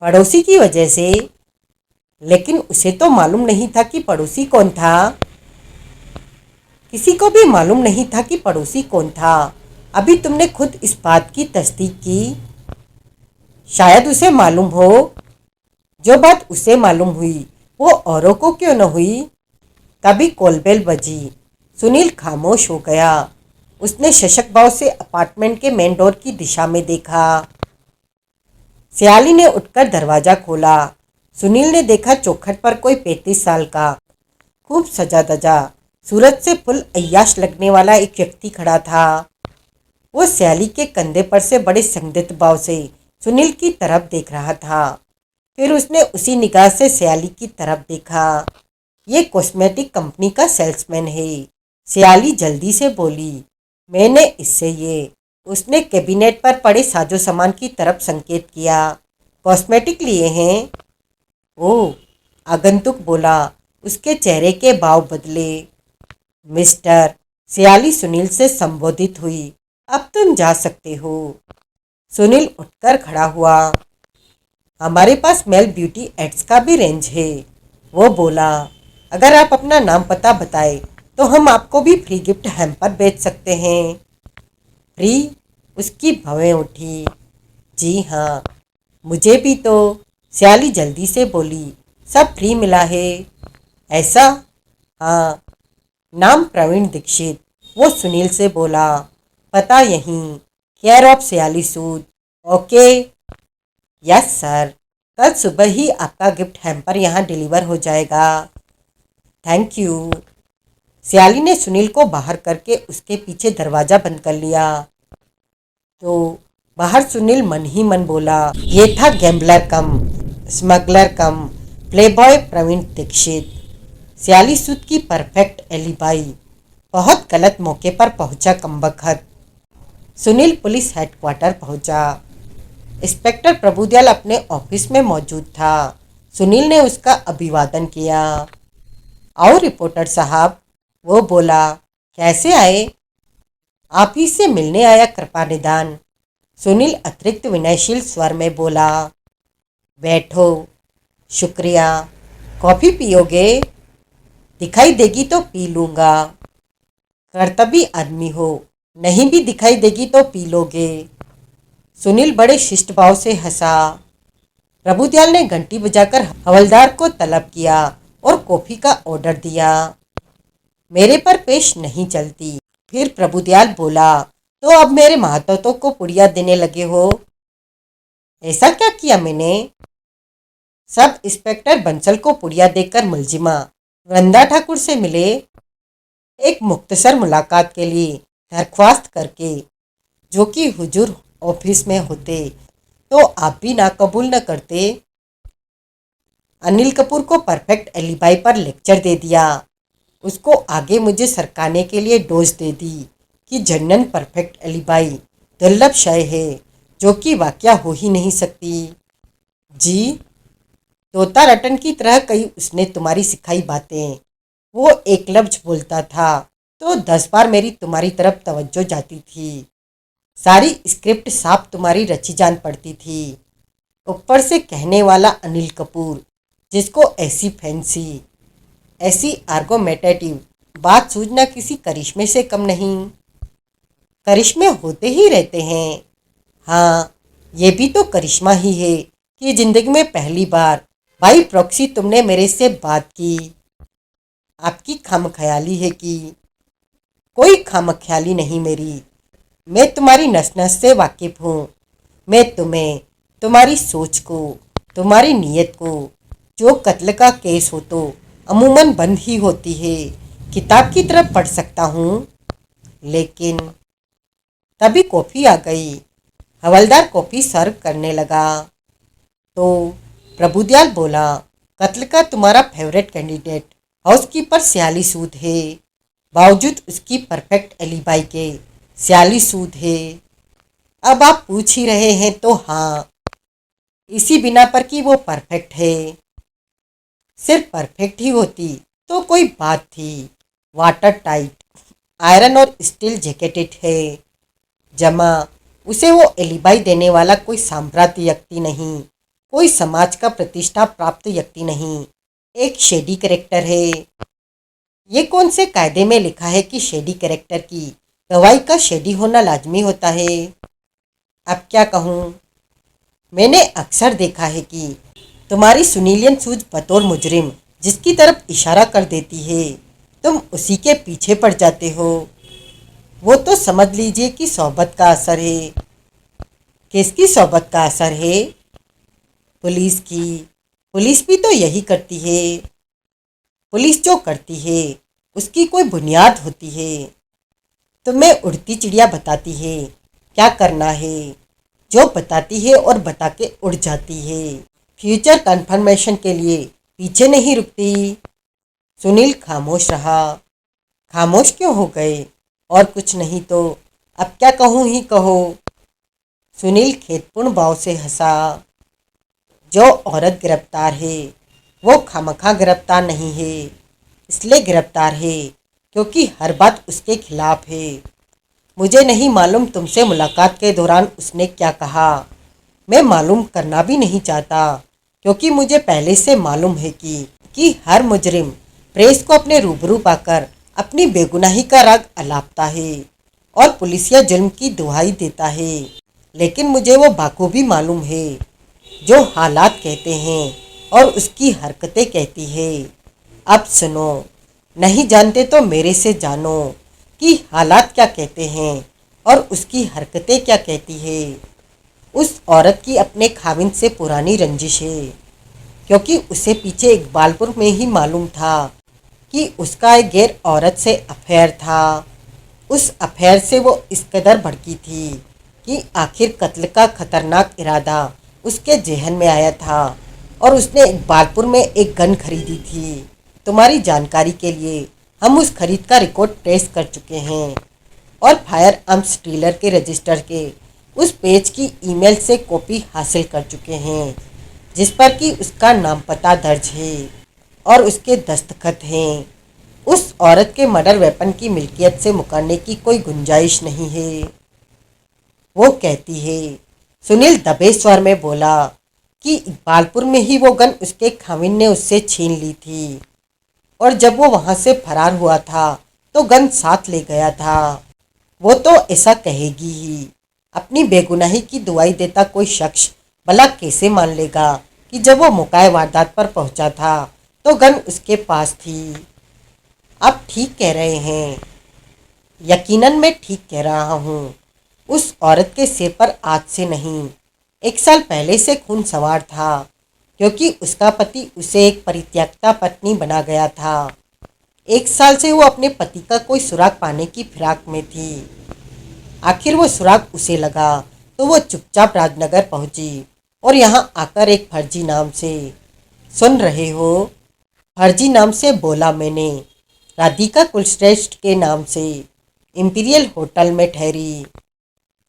पड़ोसी की वजह से? लेकिन उसे तो मालूम नहीं था कि पड़ोसी कौन था। किसी को भी मालूम नहीं था कि पड़ोसी कौन था। अभी तुमने खुद इस बात की तस्दीक की। शायद उसे मालूम हो। जो बात उसे मालूम हुई वो औरों को क्यों न हुई। तभी कॉलबेल बजी। सुनील खामोश हो गया। उसने शशक भाव से अपार्टमेंट के मेन डोर की दिशा में देखा। सियाली ने उठकर दरवाजा खोला। सुनील ने देखा चौखट पर कोई 35 साल का खूब सजा धजा सूरज से फुल अय्याश लगने वाला एक व्यक्ति खड़ा था। वो सियाली के कंधे पर से बड़े संदिग्ध भाव से सुनील की तरफ देख रहा था। फिर उसने उसी निगाह से सियाली की तरफ देखा। ये कॉस्मेटिक कंपनी का सेल्समैन है। सियाली जल्दी से बोली, मैंने इससे ये। उसने कैबिनेट पर पड़े साजो सामान की तरफ संकेत किया। कॉस्मेटिक लिए हैं? ओह, आगंतुक बोला। उसके चेहरे के भाव बदले। मिस्टर, सियाली सुनील से संबोधित हुई, अब तुम जा सकते हो। सुनील उठकर खड़ा हुआ। हमारे पास मेल ब्यूटी एड्स का भी रेंज है, वो बोला। अगर आप अपना नाम पता बताए तो हम आपको भी फ्री गिफ्ट हैम्पर बेच सकते हैं। फ्री? उसकी भवें उठी। जी हाँ, मुझे भी तो। सियाली जल्दी से बोली, सब फ्री मिला है। ऐसा? हाँ। नाम प्रवीण दीक्षित। वो सुनील से बोला, पता यहीं, care of सियाली Sood. Okay. Yes sir. कल सुबह ही आपका गिफ्ट हैम्पर यहाँ डिलीवर हो जाएगा। Thank you. सियाली ने सुनील को बाहर करके उसके पीछे दरवाज़ा बंद कर लिया। तो बाहर सुनील मन ही मन बोला, ये था गैम्बलर कम स्मगलर कम प्लेबॉय प्रवीण दीक्षित। सियाली सूद की परफेक्ट एलिबाई। बहुत गलत मौके पर पहुंचा कमबख्त। सुनील पुलिस हेडक्वार्टर पहुंचा। इंस्पेक्टर प्रभुदयाल अपने ऑफिस में मौजूद था। सुनील ने उसका अभिवादन किया। आओ रिपोर्टर साहब, वो बोला। कैसे आए? आप ही से मिलने आया कृपा निदान। सुनील अतिरिक्त विनयशील स्वर में बोला। बैठो। शुक्रिया। कॉफ़ी पियोगे? दिखाई देगी तो पी लूँगा। कर्तव्य आदमी हो, नहीं भी दिखाई देगी तो पी लोगे। सुनील बड़े शिष्ट भाव से हंसा। प्रभुदयाल ने घंटी बजाकर हवलदार को तलब किया और कॉफ़ी का ऑर्डर दिया। मेरे पर पेश नहीं चलती। फिर प्रभुदयाल बोला, तो अब मेरे महातों को पुड़िया देने लगे हो? ऐसा क्या किया मैंने? सब इंस्पेक्टर बंसल को पुड़िया देकर मुलजिमा वृंदा ठाकुर से मिले। एक मुख्तसर मुलाकात के लिए दरख्वास्त करके, जो कि हुजूर ऑफिस में होते तो आप भी नाकबूल न करते। अनिल कपूर को परफेक्ट एलिबाई पर लेक्चर दे दिया। उसको आगे मुझे सरकाने के लिए डोज दे दी कि जनन परफेक्ट एलिबाई दुर्लभ शय है जो कि वाकया हो ही नहीं सकती। जी, तोता रटन की तरह कही उसने तुम्हारी सिखाई बातें। वो एक लफ्ज बोलता था तो 10 बार मेरी तुम्हारी तरफ तवज्जो जाती थी। सारी स्क्रिप्ट साफ तुम्हारी रची जान पड़ती थी। ऊपर से कहने वाला अनिल कपूर, जिसको ऐसी फैंसी, ऐसी आर्गोमेटेटिव बात सूझना किसी करिश्मे से कम नहीं। करिश्मे होते ही रहते हैं। हाँ, ये भी तो करिश्मा ही है कि ज़िंदगी में पहली बार बाई प्रॉक्सी तुमने मेरे से बात की। आपकी खामख्याली है कि? कोई खामख्याली नहीं मेरी। मैं तुम्हारी नस नस से वाकिफ़ हूँ। मैं तुम्हें, तुम्हारी सोच को, तुम्हारी नीयत को, जो कत्ल का केस हो तो अमूमन बंद ही होती है, किताब की तरफ पढ़ सकता हूँ। लेकिन तभी कॉफ़ी आ गई। हवलदार कॉफ़ी सर्व करने लगा। तो प्रभुदयाल बोला, कत्ल का तुम्हारा फेवरेट कैंडिडेट हाउसकीपर सियाली सूद है। बावजूद उसकी परफेक्ट एलिबाई के सियाली सूद है। अब आप पूछ ही रहे हैं तो हाँ, इसी बिना पर कि वो परफेक्ट है। सिर्फ परफेक्ट ही होती तो कोई बात थी। वाटर टाइट, आयरन और स्टील जैकेटेड है। जमा उसे वो एलिबाई देने वाला कोई सांभ्रात व्यक्ति नहीं, कोई समाज का प्रतिष्ठा प्राप्त व्यक्ति नहीं, एक शेडी कैरेक्टर है। ये कौन से कायदे में लिखा है कि शेडी कैरेक्टर की गवाही का शेडी होना लाजमी होता है? अब क्या कहूँ, मैंने अक्सर देखा है कि तुम्हारी सुनीलियन सूझ बतौर मुजरिम जिसकी तरफ इशारा कर देती है, तुम उसी के पीछे पड़ जाते हो। वो तो समझ लीजिए कि सोहबत का असर है। किसकी सोहबत का असर है? पुलिस की। पुलिस भी तो यही करती है। पुलिस जो करती है उसकी कोई बुनियाद होती है। तुम्हें उड़ती चिड़िया बताती है क्या करना है, जो बताती है और बता के उड़ जाती है। फ्यूचर कन्फर्मेशन के लिए पीछे नहीं रुकती। सुनील खामोश रहा। खामोश क्यों हो गए? और कुछ नहीं तो अब क्या कहूँ ही कहो। सुनील खेदपूर्ण भाव से हंसा। जो औरत गिरफ्तार है वो खामखा गिरफ्तार नहीं है, इसलिए गिरफ्तार है क्योंकि हर बात उसके खिलाफ है। मुझे नहीं मालूम तुमसे मुलाकात के दौरान उसने क्या कहा। मैं मालूम करना भी नहीं चाहता क्योंकि मुझे पहले से मालूम है कि हर मुजरिम प्रेस को अपने रूबरू पाकर अपनी बेगुनाही का राग अलापता है और पुलिसिया जुल्म की दुहाई देता है। लेकिन मुझे वो बाखूबी मालूम है जो हालात कहते हैं और उसकी हरकतें कहती है। अब सुनो, नहीं जानते तो मेरे से जानो कि हालात क्या कहते हैं और उसकी हरकतें क्या कहती है। उस औरत की अपने खाविंद से पुरानी रंजिश है क्योंकि उसे पीछे इकबालपुर में ही मालूम था कि उसका एक गैर औरत से अफेयर था। उस अफेयर से वो इस कदर भड़की थी कि आखिर कत्ल का खतरनाक इरादा उसके जहन में आया था और उसने इकबालपुर में एक गन खरीदी थी। तुम्हारी जानकारी के लिए हम उस खरीद का रिकॉर्ड ट्रेस कर चुके हैं और फायर आर्म्स डीलर के रजिस्टर के उस पेज की ईमेल से कॉपी हासिल कर चुके हैं जिस पर कि उसका नाम पता दर्ज है और उसके दस्तखत हैं। उस औरत के मर्डर वेपन की मिल्कियत से मुकरने की कोई गुंजाइश नहीं है। वो कहती है, सुनील दबे स्वर में बोला, कि इकबालपुर में ही वो गन उसके खाविन ने उससे छीन ली थी और जब वो वहां से फरार हुआ था तो गन साथ ले गया था। वो तो ऐसा कहेगी ही। अपनी बेगुनाही की दुआई देता कोई शख्स भला कैसे मान लेगा कि जब वो मौके वारदात पर पहुंचा था तो गन उसके पास थी। आप ठीक कह रहे हैं। यकीनन मैं ठीक कह रहा हूँ। उस औरत के सिर पर आज से नहीं, 1 साल पहले से खून सवार था क्योंकि उसका पति उसे एक परित्यक्ता पत्नी बना गया था। 1 साल से वो अपने पति का कोई सुराग पाने की फिराक में थी। आखिर वो सुराग उसे लगा तो वो चुपचाप राजनगर पहुंची और यहाँ आकर एक फर्जी नाम से, सुन रहे हो, फर्जी नाम से बोला मैंने, राधिका कुलश्रेष्ठ के नाम से इंपीरियल होटल में ठहरी।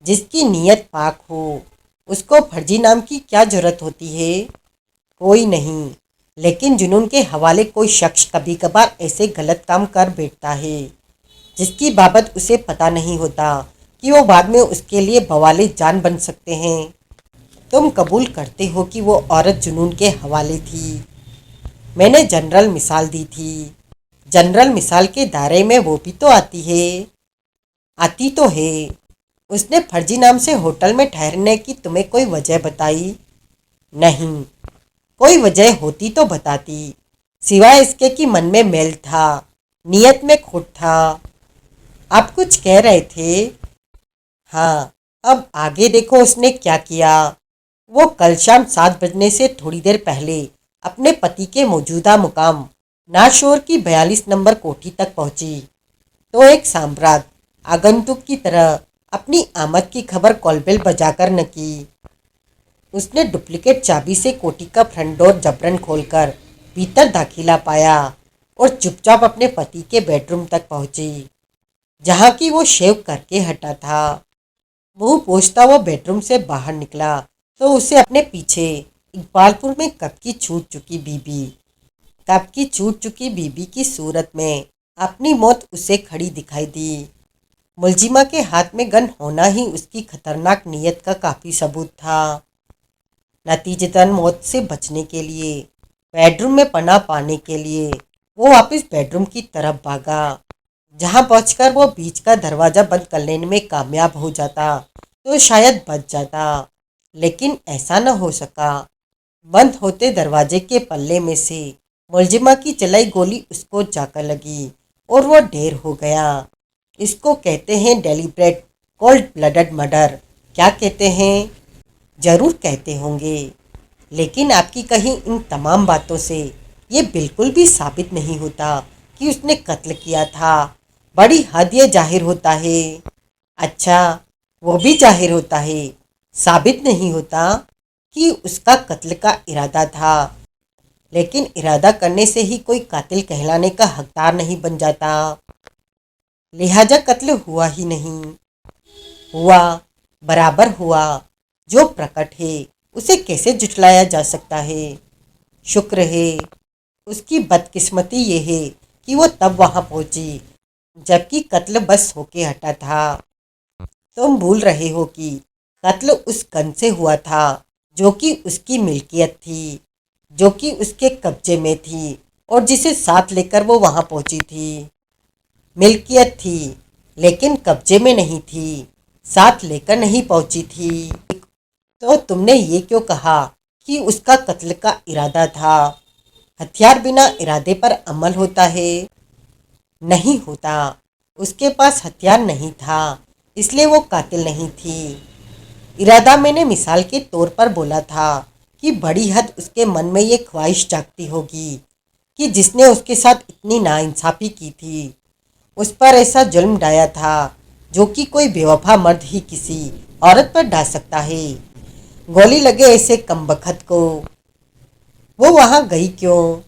जिसकी नीयत पाक हो उसको फर्जी नाम की क्या जरूरत होती है? कोई नहीं, लेकिन जुनून के हवाले कोई शख्स कभी कभार ऐसे गलत काम कर बैठता है जिसकी बाबत उसे पता नहीं होता कि वो बाद में उसके लिए बवाले जान बन सकते हैं। तुम कबूल करते हो कि वो औरत जुनून के हवाले थी। मैंने जनरल मिसाल दी थी। जनरल मिसाल के दायरे में वो भी तो आती है। आती तो है। उसने फर्जी नाम से होटल में ठहरने की तुम्हें कोई वजह बताई? नहीं। कोई वजह होती तो बताती, सिवाय इसके कि मन में मैल था, नीयत में खोट था। आप कुछ कह रहे थे? हाँ, अब आगे देखो उसने क्या किया। वो कल शाम 7 बजने से थोड़ी देर पहले अपने पति के मौजूदा मुकाम नाशोर की 42 नंबर कोठी तक पहुंची तो एक साम्राट आगंतुक की तरह अपनी आमद की खबर कॉलबेल बजाकर न की। उसने डुप्लीकेट चाबी से कोठी का फ्रंट डोर जबरन खोलकर भीतर दाखिला पाया और चुपचाप अपने पति के बेडरूम तक पहुंची जहां की वो शेव करके हटा था। मुंह पोंछता वो बेडरूम से बाहर निकला तो उसे अपने पीछे इकबालपुर में कब की छूट चुकी बीबी की सूरत में अपनी मौत उसे खड़ी दिखाई दी। मुलजिमा के हाथ में गन होना ही उसकी खतरनाक नीयत का काफी सबूत था। नतीजतन मौत से बचने के लिए, बेडरूम में पनाह पाने के लिए वो वापस बेडरूम की तरफ भागा। जहां पहुंचकर वो बीच का दरवाजा बंद करने में कामयाब हो जाता तो शायद बच जाता, लेकिन ऐसा न हो सका। बंद होते दरवाजे के पल्ले में से मुलजिमा की चलाई गोली उसको जाकर लगी और वो ढेर हो गया। इसको कहते हैं डेलिब्रेट कोल्ड ब्लडेड मर्डर। क्या कहते हैं? जरूर कहते होंगे, लेकिन आपकी कहीं इन तमाम बातों से ये बिल्कुल भी साबित नहीं होता कि उसने कत्ल किया था। बड़ी हद ये जाहिर होता है। अच्छा, वो भी जाहिर होता है, साबित नहीं होता कि उसका कत्ल का इरादा था। लेकिन इरादा करने से ही कोई कातिल कहलाने का हकदार नहीं बन जाता। लिहाजा कत्ल हुआ ही नहीं। हुआ, बराबर हुआ। जो प्रकट है उसे कैसे जुटलाया जा सकता है? शुक्र है उसकी बदकिस्मती ये है कि वो तब वहां पहुंची जबकि कत्ल बस होके हटा था। तुम भूल रहे हो कि कत्ल उस गन से हुआ था जो कि उसकी मिल्कियत थी, जो कि उसके कब्जे में थी और जिसे साथ लेकर वो वहां पहुंची थी। मिल्कियत थी लेकिन कब्जे में नहीं थी, साथ लेकर नहीं पहुंची थी। तो तुमने ये क्यों कहा कि उसका कत्ल का इरादा था? हथियार बिना इरादे पर अमल होता है? नहीं होता। उसके पास हथियार नहीं था, इसलिए वो कातिल नहीं थी। इरादा मैंने मिसाल के तौर पर बोला था कि बड़ी हद उसके मन में ये ख्वाहिश जागती होगी कि जिसने उसके साथ इतनी नाइंसाफ़ी की थी, उस पर ऐसा जुल्म ढाया था जो कि कोई बेवफा मर्द ही किसी औरत पर डाल सकता है। गोली लगे ऐसे कमबख्त को वो वहां गई क्यों?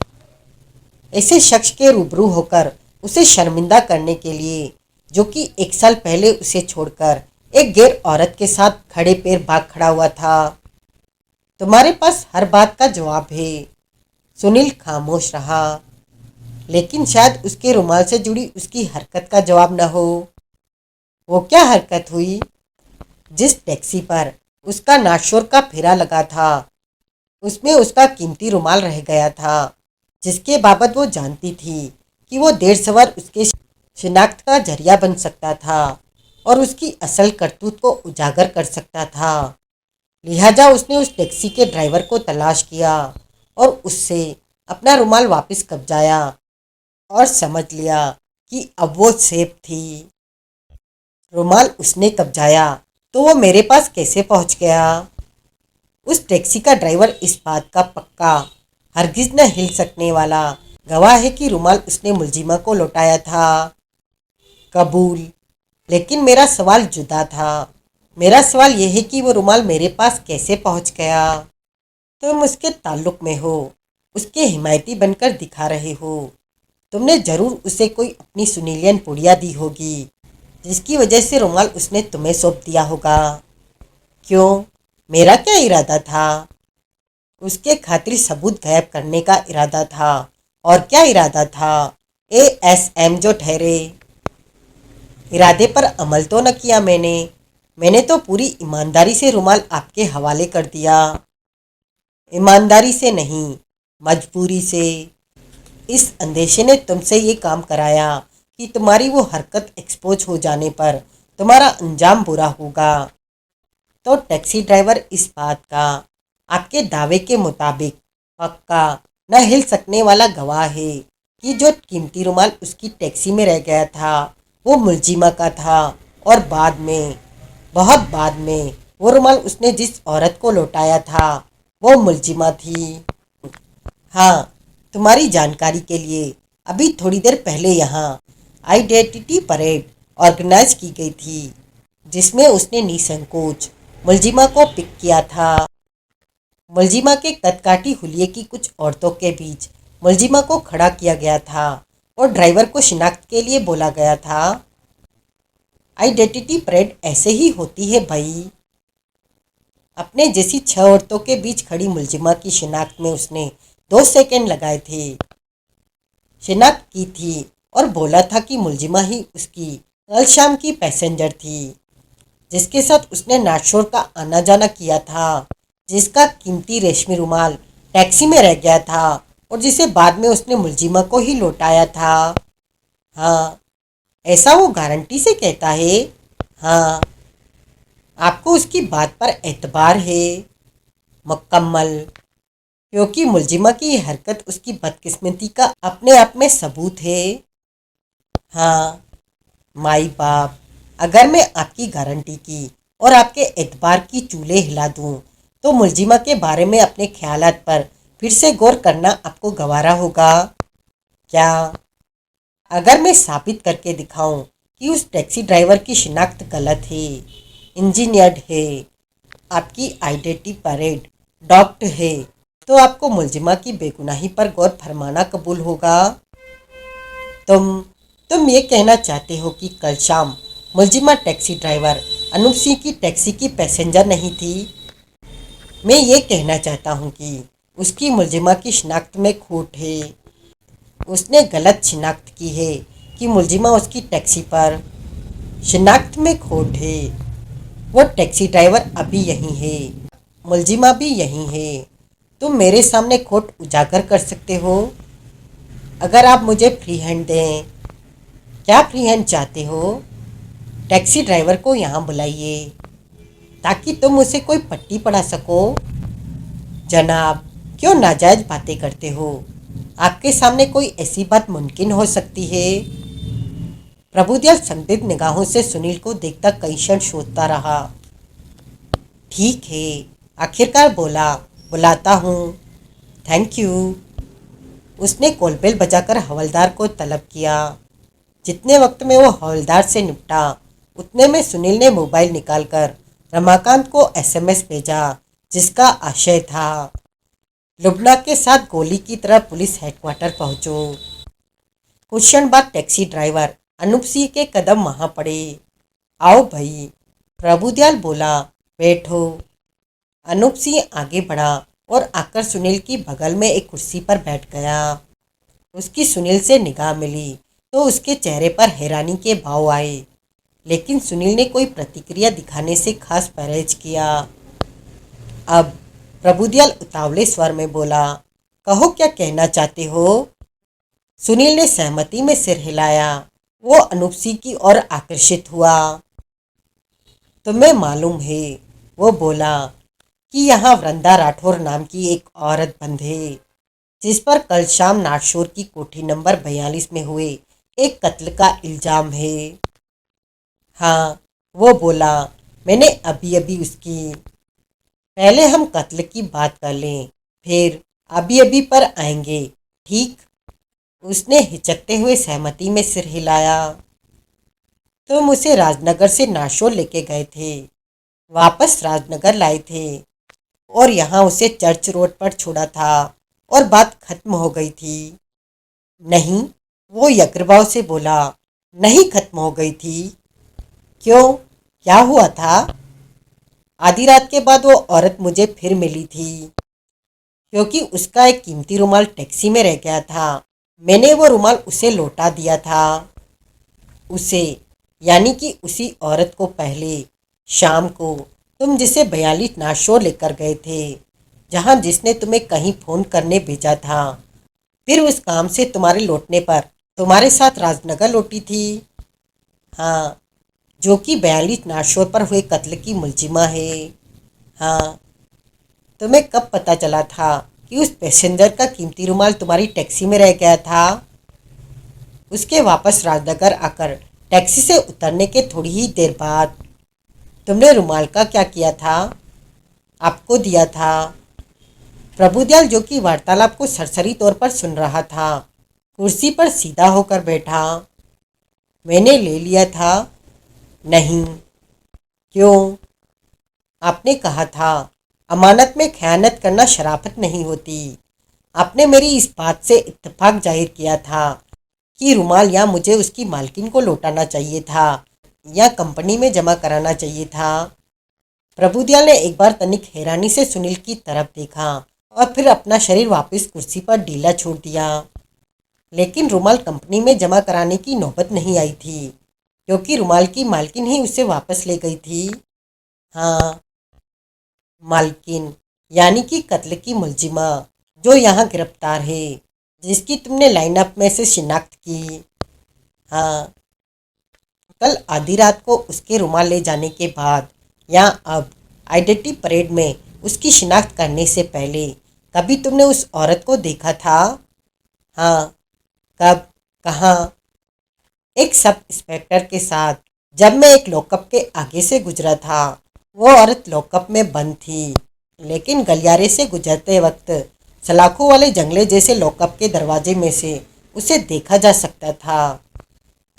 ऐसे शख्स के रूबरू होकर उसे शर्मिंदा करने के लिए जो कि 1 साल पहले उसे छोड़कर एक गैर औरत के साथ खड़े पैर भाग खड़ा हुआ था। तुम्हारे पास हर बात का जवाब है। सुनील खामोश रहा, लेकिन शायद उसके रुमाल से जुड़ी उसकी हरकत का जवाब न हो। वो क्या हरकत हुई? जिस टैक्सी पर उसका नाशोर का फेरा लगा था उसमें उसका कीमती रुमाल रह गया था, जिसके बाबत वो जानती थी कि वो देर सवेर उसके शिनाख्त का जरिया बन सकता था और उसकी असल करतूत को उजागर कर सकता था। लिहाजा उसने उस टैक्सी के ड्राइवर को तलाश किया और उससे अपना रुमाल वापस कब्जाया और समझ लिया कि अब वो सेफ थी। रुमाल उसने कब्जाया तो वो मेरे पास कैसे पहुंच गया? उस टैक्सी का ड्राइवर इस बात का पक्का, हरगिज न हिल सकने वाला गवाह है कि रुमाल उसने मुलजिमा को लौटाया था। कबूल, लेकिन मेरा सवाल जुदा था। मेरा सवाल यह है कि वो रुमाल मेरे पास कैसे पहुंच गया? तुम उसके ताल्लुक में हो, उसके हिमायती बनकर दिखा रहे हो। तुमने जरूर उसे कोई अपनी सुनीलियन पुड़िया दी होगी जिसकी वजह से रुमाल उसने तुम्हें सौंप दिया होगा। क्यों? मेरा क्या इरादा था? उसके खातिर सबूत गायब करने का इरादा था। और क्या इरादा था? ASM जो ठहरे। इरादे पर अमल तो न किया मैंने तो पूरी ईमानदारी से रुमाल आपके हवाले कर दिया। ईमानदारी से नहीं, मजबूरी से। इस अंदेशे ने तुमसे ये काम कराया कि तुम्हारी वो हरकत एक्सपोज हो जाने पर तुम्हारा अंजाम बुरा होगा। तो टैक्सी ड्राइवर इस बात का आपके दावे के मुताबिक पक्का न हिल सकने वाला गवाह है कि जो कीमती रुमाल उसकी टैक्सी में रह गया था वो मुलजिमा का था और बाद में, बहुत बाद में, वो रुमाल उसने जिस औरत को लौटाया था वो मुलजिमा थी। हाँ, तुम्हारी जानकारी के लिए अभी थोड़ी देर पहले यहाँ आइडेंटिटी परेड ऑर्गेनाइज की गई थी जिसमें उसने निसंकोच मुलजिमा को पिक किया था। मुलजिमा के कदकाठी हुलिये की कुछ औरतों के बीच मुलजिमा को खड़ा किया गया था और ड्राइवर को शिनाख्त के लिए बोला गया था। आइडेंटिटी परेड ऐसे ही होती है भाई। अपने जैसी 6 औरतों के बीच खड़ी मुलजिमा की शिनाख्त में उसने 2 सेकंड लगाए थे। शिनाख्त की थी और बोला था कि मुलजिमा ही उसकी कल शाम की पैसेंजर थी जिसके साथ उसने नाशोर का आना जाना किया था, जिसका कीमती रेशमी रुमाल टैक्सी में रह गया था और जिसे बाद में उसने मुलजिमा को ही लौटाया था। हाँ, ऐसा वो गारंटी से कहता है। हाँ, आपको उसकी बात पर एतबार है? मुकम्मल, क्योंकि मुलजिमा की ये हरकत उसकी बदकिस्मती का अपने आप में सबूत है। हाँ माई बाप, अगर मैं आपकी गारंटी की और आपके एतबार की चूल्हे हिला दूं, तो मुलजिमा के बारे में अपने ख्यालात पर फिर से गौर करना आपको गवारा होगा क्या? अगर मैं साबित करके दिखाऊं कि उस टैक्सी ड्राइवर की शिनाख्त गलत है, इंजीनियर्ड है, आपकी आइडेंटिटी परेड डॉक्ट है, तो आपको मुलजिमा की बेगुनाही पर गौर फरमाना कबूल होगा। तुम तुम ये कहना चाहते हो कि कल शाम मुलजिमा टैक्सी ड्राइवर अनूप सिंह की टैक्सी की पैसेंजर नहीं थी? मैं ये कहना चाहता हूँ कि उसकी मुलजिमा की शिनाख्त में खोट है। उसने गलत शिनाख्त की है कि मुलजिमा उसकी टैक्सी पर। शिनाख्त में खोट है। वो टैक्सी ड्राइवर अभी यहीं है, मुलजिमा भी यहीं है। तुम मेरे सामने खोट उजागर कर सकते हो अगर आप मुझे फ्री हैंड दें। क्या फ्री हैंड चाहते हो? टैक्सी ड्राइवर को यहाँ बुलाइए ताकि तुम उसे कोई पट्टी पढ़ा सको। जनाब, क्यों नाजायज बातें करते हो? आपके सामने कोई ऐसी बात मुमकिन हो सकती है? प्रभुदयाल संदिग्ध निगाहों से सुनील को देखता कई क्षण सोचता रहा। ठीक है, आखिरकार बोला, बुलाता हूँ। Thank you. उसने कॉलबेल बजाकर हवलदार को तलब किया। जितने वक्त में वो हवलदार से निपटा, उतने में सुनील ने मोबाइल निकालकर रमाकांत को एसएमएस भेजा, जिसका आशय था, लुबना के साथ गोली की तरह पुलिस हेडक्वार्टर पहुंचो। कुछ क्षण बाद टैक्सी ड्राइवर अनूप सिंह के कदम वहां पड़े। आओ भाई, प्रभुदयाल बोला, बैठो। अनूप सिंह आगे बढ़ा और आकर सुनील की बगल में एक कुर्सी पर बैठ गया। उसकी सुनील से निगाह मिली तो उसके चेहरे पर हैरानी के भाव आए, लेकिन सुनील ने कोई प्रतिक्रिया दिखाने से खास परहेज किया। अब प्रभुदयाल उतावले स्वर में बोला, कहो क्या कहना चाहते हो? सुनील ने सहमति में सिर हिलाया। वो अनूप सिंह की ओर आकर्षित हुआ। तुम्हें मालूम है, वो बोला, कि यहाँ वृंदा राठौर नाम की एक औरत बंद है, जिस पर कल शाम नागशोर की कोठी नंबर 42 में हुए एक कत्ल का इल्जाम है। हाँ, वो बोला, मैंने अभी अभी उसकी। पहले हम कत्ल की बात कर लें, फिर अभी अभी पर आएंगे, ठीक? उसने हिचकते हुए सहमति में सिर हिलाया। तुम उसे राजनगर से नागशोर लेके गए थे, वापस राजनगर लाए थे और यहाँ उसे चर्च रोड पर छोड़ा था और बात खत्म हो गई थी। नहीं, वो यकरभाव से बोला, नहीं खत्म हो गई थी। क्यों, क्या हुआ था? आधी रात के बाद वो औरत मुझे फिर मिली थी, क्योंकि उसका एक कीमती रुमाल टैक्सी में रह गया था। मैंने वो रुमाल उसे लौटा दिया था। उसे, यानी कि उसी औरत को पहले शाम को तुम जिसे 42 नागशोर लेकर गए थे, जहाँ जिसने तुम्हें कहीं फ़ोन करने भेजा था। फिर उस काम से तुम्हारे लौटने पर तुम्हारे साथ राजनगर लौटी थी। हाँ, जो कि 42 नागशोर पर हुए कत्ल की मुलजिमा है। हाँ, तुम्हें कब पता चला था कि उस पैसेंजर का कीमती रुमाल तुम्हारी टैक्सी में रह गया था? उसके वापस राजनगर आकर टैक्सी से उतरने के थोड़ी ही देर बाद। तुमने रुमाल का क्या किया था? आपको दिया था। प्रभुदयाल, जो कि वार्तालाप को सरसरी तौर पर सुन रहा था, कुर्सी पर सीधा होकर बैठा। मैंने ले लिया था। नहीं। क्यों? आपने कहा था, अमानत में खयानत करना शराफत नहीं होती। आपने मेरी इस बात से इत्तेफाक जाहिर किया था कि रुमाल या मुझे उसकी मालकिन को लौटाना चाहिए था या कंपनी में जमा कराना चाहिए था। प्रभुदयाल ने एक बार तनिक हैरानी से सुनील की तरफ देखा और फिर अपना शरीर वापस कुर्सी पर ढीला छोड़ दिया। लेकिन रुमाल कंपनी में जमा कराने की नौबत नहीं आई थी, क्योंकि रुमाल की मालकिन ही उसे वापस ले गई थी। हाँ, मालकिन, यानी कि कत्ल की मुलजिमा जो यहाँ गिरफ्तार है, जिसकी तुमने लाइनअप में से शिनाख्त की। हाँ, कल आधी रात को उसके रुमाल ले जाने के बाद या अब आइडेंटिटी परेड में उसकी शिनाख्त करने से पहले कभी तुमने उस औरत को देखा था? हाँ, कब, कहाँ? एक सब इंस्पेक्टर के साथ जब मैं एक लॉकअप के आगे से गुजरा था। वो औरत लॉकअप में बंद थी, लेकिन गलियारे से गुजरते वक्त सलाखों वाले जंगले जैसे लॉकअप के दरवाजे में से उसे देखा जा सकता था।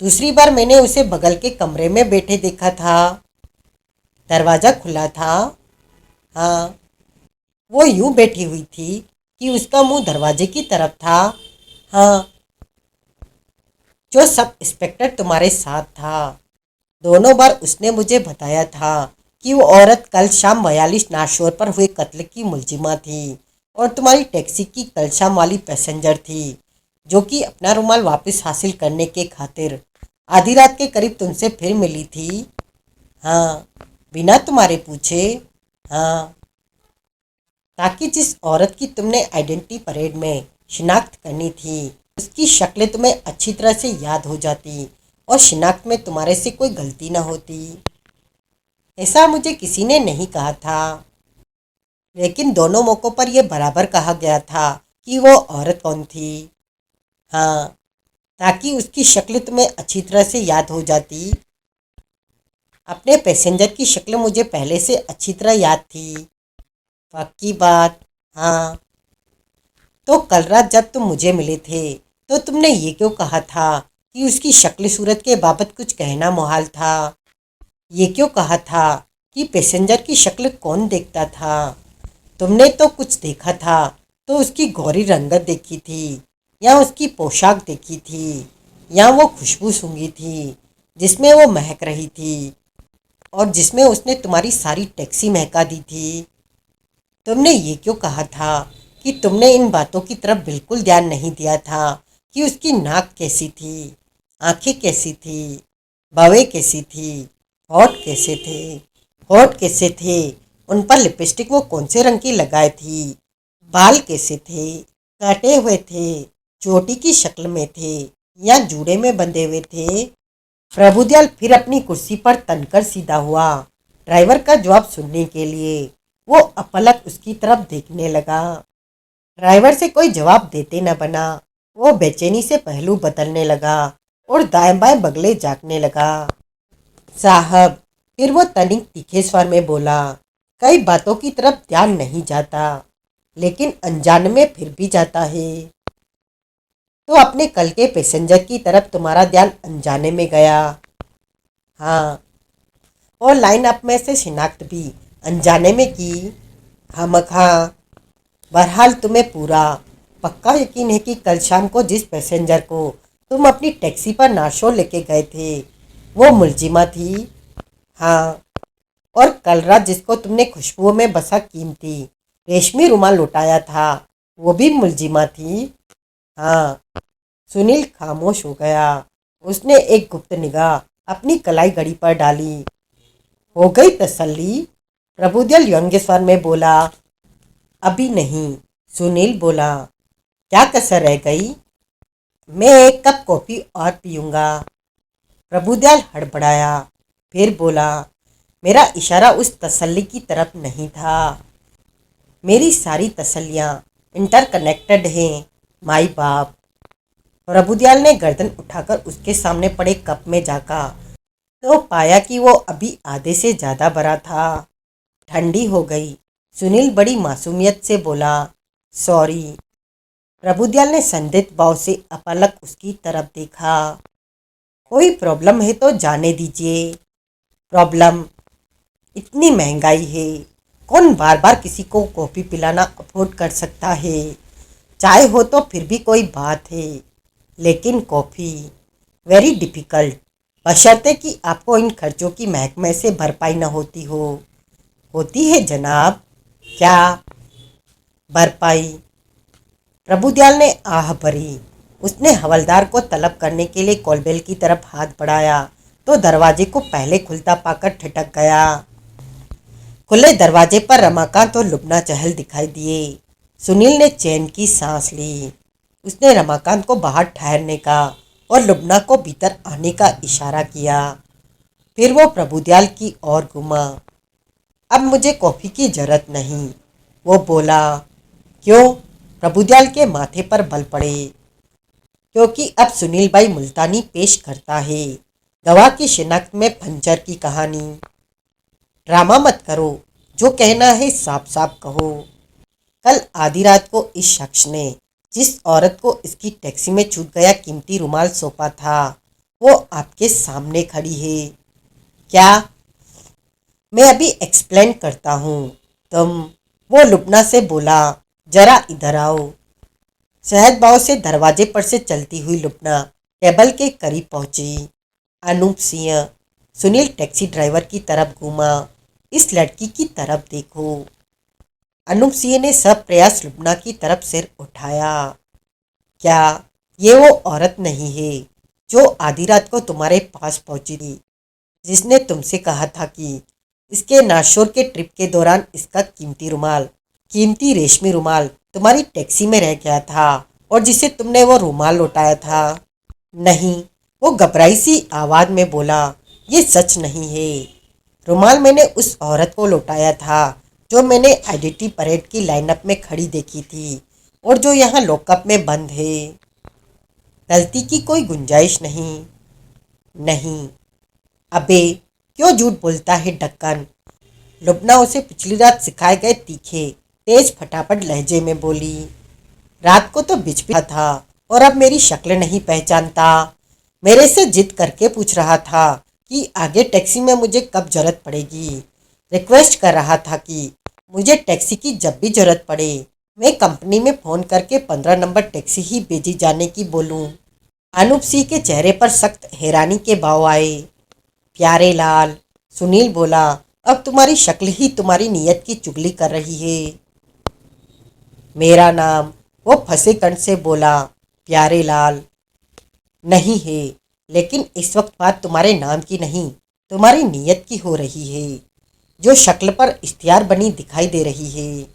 दूसरी बार मैंने उसे बगल के कमरे में बैठे देखा था। दरवाज़ा खुला था। हाँ, वो यूं बैठी हुई थी कि उसका मुंह दरवाजे की तरफ था। हाँ, जो सब इंस्पेक्टर तुम्हारे साथ था। दोनों बार उसने मुझे बताया था कि वो औरत कल शाम 42 नाशोर पर हुए कत्ल की मुलजिमा थी और तुम्हारी टैक्सी की कल शाम वाली पैसेंजर थी, जो कि अपना रुमाल वापस हासिल करने के खातिर आधी रात के करीब तुमसे फिर मिली थी। हाँ, बिना तुम्हारे पूछे। हाँ, ताकि जिस औरत की तुमने आइडेंटिटी परेड में शिनाख्त करनी थी उसकी शक्ल तुम्हें अच्छी तरह से याद हो जाती और शिनाख्त में तुम्हारे से कोई गलती ना होती। ऐसा मुझे किसी ने नहीं कहा था, लेकिन दोनों मौक़ों पर यह बराबर कहा गया था कि वो औरत कौन थी। हाँ, ताकि उसकी शक्ल तुम्हें अच्छी तरह से याद हो जाती। अपने पैसेंजर की शक्ल मुझे पहले से अच्छी तरह याद थी। पक्की बात। हाँ, तो कल रात जब तुम मुझे मिले थे तो तुमने ये क्यों कहा था कि उसकी शक्ल सूरत के बाबत कुछ कहना मुहाल था? ये क्यों कहा था कि पैसेंजर की शक्ल कौन देखता था? तुमने तो कुछ देखा था, तो उसकी गौरी रंगत देखी थी, या उसकी पोशाक देखी थी, या वो खुशबू सूंघी थी जिसमें वो महक रही थी और जिसमें उसने तुम्हारी सारी टैक्सी महका दी थी। तुमने ये क्यों कहा था कि तुमने इन बातों की तरफ बिल्कुल ध्यान नहीं दिया था कि उसकी नाक कैसी थी, आंखें कैसी थी, बावें कैसी थी, होठ कैसे थे, होठ कैसे थे, उन पर लिपस्टिक वो कौन से रंग की लगाए थी, बाल कैसे थे, काटे हुए थे, चोटी की शक्ल में थे या जूड़े में बंधे हुए थे? प्रभुदयाल फिर अपनी कुर्सी पर तनकर सीधा हुआ, ड्राइवर का जवाब सुनने के लिए। वो अपलक उसकी तरफ देखने लगा। ड्राइवर से कोई जवाब देते न बना। वो बेचैनी से पहलू बदलने लगा और दाएं बाएं बगले झाँकने लगा। साहब, फिर वो तनिक तीखे स्वर में बोला, कई बातों की तरफ ध्यान नहीं जाता, लेकिन अनजाने में फिर भी जाता है। तो अपने कल के पैसेंजर की तरफ तुम्हारा ध्यान अनजाने में गया। हाँ, और लाइन अप में से शिनाख्त भी अनजाने में की। खामखा। बहरहाल तुम्हें पूरा पक्का यकीन है कि कल शाम को जिस पैसेंजर को तुम अपनी टैक्सी पर नाशोर लेके गए थे वो मुलजिमा थी। हाँ, और कल रात जिसको तुमने खुशबुओं में बसा कीमती रेशमी रुमाल लुटाया था वो भी मुलजिमा थी। हाँ। सुनील खामोश हो गया। उसने एक गुप्त निगाह अपनी कलाई घड़ी पर डाली। हो गई तसल्ली? प्रभुदयाल व्यंग्य स्वर में बोला। अभी नहीं, सुनील बोला। क्या कसर रह गई? मैं एक कप कॉफ़ी और पीऊँगा। प्रभुदयाल हड़बड़ाया, फिर बोला, मेरा इशारा उस तसल्ली की तरफ नहीं था। मेरी सारी तसल्लियाँ इंटरकनेक्टेड हैं, माई बाप। प्रभुदयाल ने गर्दन उठाकर उसके सामने पड़े कप में झाँका तो पाया कि वो अभी आधे से ज़्यादा भरा था। ठंडी हो गई। सुनील बड़ी मासूमियत से बोला, सॉरी। प्रभुदयाल ने संदिग्ध भाव से अपलक उसकी तरफ देखा। कोई प्रॉब्लम है तो जाने दीजिए। प्रॉब्लम? इतनी महंगाई है, कौन बार बार किसी को कॉफ़ी पिलाना अफोर्ड कर सकता है? चाय हो तो फिर भी कोई बात है, लेकिन कॉफ़ी वेरी डिफ़िकल्ट, बशर्ते कि आपको इन खर्चों की महकमे से भरपाई न होती हो। होती है जनाब। क्या भरपाई? प्रभुदयाल ने आह भरी। उसने हवलदार को तलब करने के लिए कॉलबेल की तरफ हाथ बढ़ाया तो दरवाजे को पहले खुलता पाकर ठिठक गया। खुले दरवाजे पर रमाकांत और लुबना चहल दिखाई दिए। सुनील ने चैन की सांस ली। उसने रमाकांत को बाहर ठहरने का और लुबना को भीतर आने का इशारा किया। फिर वो प्रभुदयाल की ओर घूमा। अब मुझे कॉफी की जरूरत नहीं, वो बोला। क्यों? प्रभुदयाल के माथे पर बल पड़े। क्योंकि अब सुनील भाई मुल्तानी पेश करता है, गवाह की शिनाख्त में पंचर की कहानी। ड्रामा मत करो, जो कहना है साफ साफ कहो। कल आधी रात को इस शख्स ने जिस औरत को इसकी टैक्सी में छूट गया कीमती रुमाल सौंपा था, वो आपके सामने खड़ी है। क्या? मैं अभी एक्सप्लेन करता हूँ। तुम, वो लुबना से बोला, जरा इधर आओ। सहज भाव से दरवाजे पर से चलती हुई लुबना टेबल के करीब पहुंची। अनूप सिंह, सुनील टैक्सी ड्राइवर की तरफ घूमा। इस लड़की की तरफ देखो। अनूप सिंह ने सब प्रयास लुबना की तरफ सिर उठाया। क्या ये वो औरत नहीं है जो आधी रात को तुम्हारे पास पहुंची थी, जिसने तुमसे कहा था कि इसके नाशोर के ट्रिप के दौरान इसका कीमती रेशमी रुमाल तुम्हारी टैक्सी में रह गया था और जिसे तुमने वो रुमाल लौटाया था? नहीं, वो घबराई सी आवाज में बोला, ये सच नहीं है। रुमाल मैंने उस औरत को लौटाया था जो मैंने आईडीटी परेड की लाइनअप में खड़ी देखी थी और जो यहाँ लॉकअप में बंद है। गलती की कोई गुंजाइश नहीं। नहीं। अबे क्यों झूठ बोलता है ढक्कन? लुबना उसे पिछली रात सिखाए गए तीखे तेज फटाफट लहजे में बोली। रात को तो बिछ भी था और अब मेरी शक्ल नहीं पहचानता। मेरे से जिद करके पूछ रहा था कि आगे टैक्सी में मुझे कब जरूरत पड़ेगी। रिक्वेस्ट कर रहा था कि मुझे टैक्सी की जब भी जरूरत पड़े मैं कंपनी में फ़ोन करके 15 नंबर टैक्सी ही भेजी जाने की बोलूं। अनूप सिंह के चेहरे पर सख्त हैरानी के भाव आए। प्यारे लाल, सुनील बोला, अब तुम्हारी शक्ल ही तुम्हारी नीयत की चुगली कर रही है। मेरा नाम, वो फंसे कंठ से बोला, प्यारे लाल नहीं है, लेकिन इस वक्त बात तुम्हारे नाम की नहीं, तुम्हारी नीयत की हो रही है, जो शक्ल पर इख्तियार बनी दिखाई दे रही है।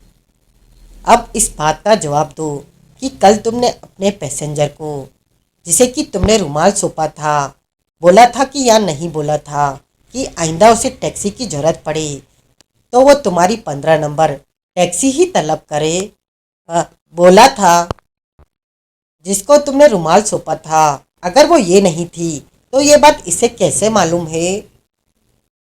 अब इस बात का जवाब दो कि कल तुमने अपने पैसेंजर को, जिसे कि तुमने रुमाल सौंपा था, बोला था कि या नहीं बोला था कि आइंदा उसे टैक्सी की जरूरत पड़े तो वो तुम्हारी 15 नंबर टैक्सी ही तलब करे? बोला था। जिसको तुमने रुमाल सौंपा था, अगर वो ये नहीं थी तो ये बात इसे कैसे मालूम है?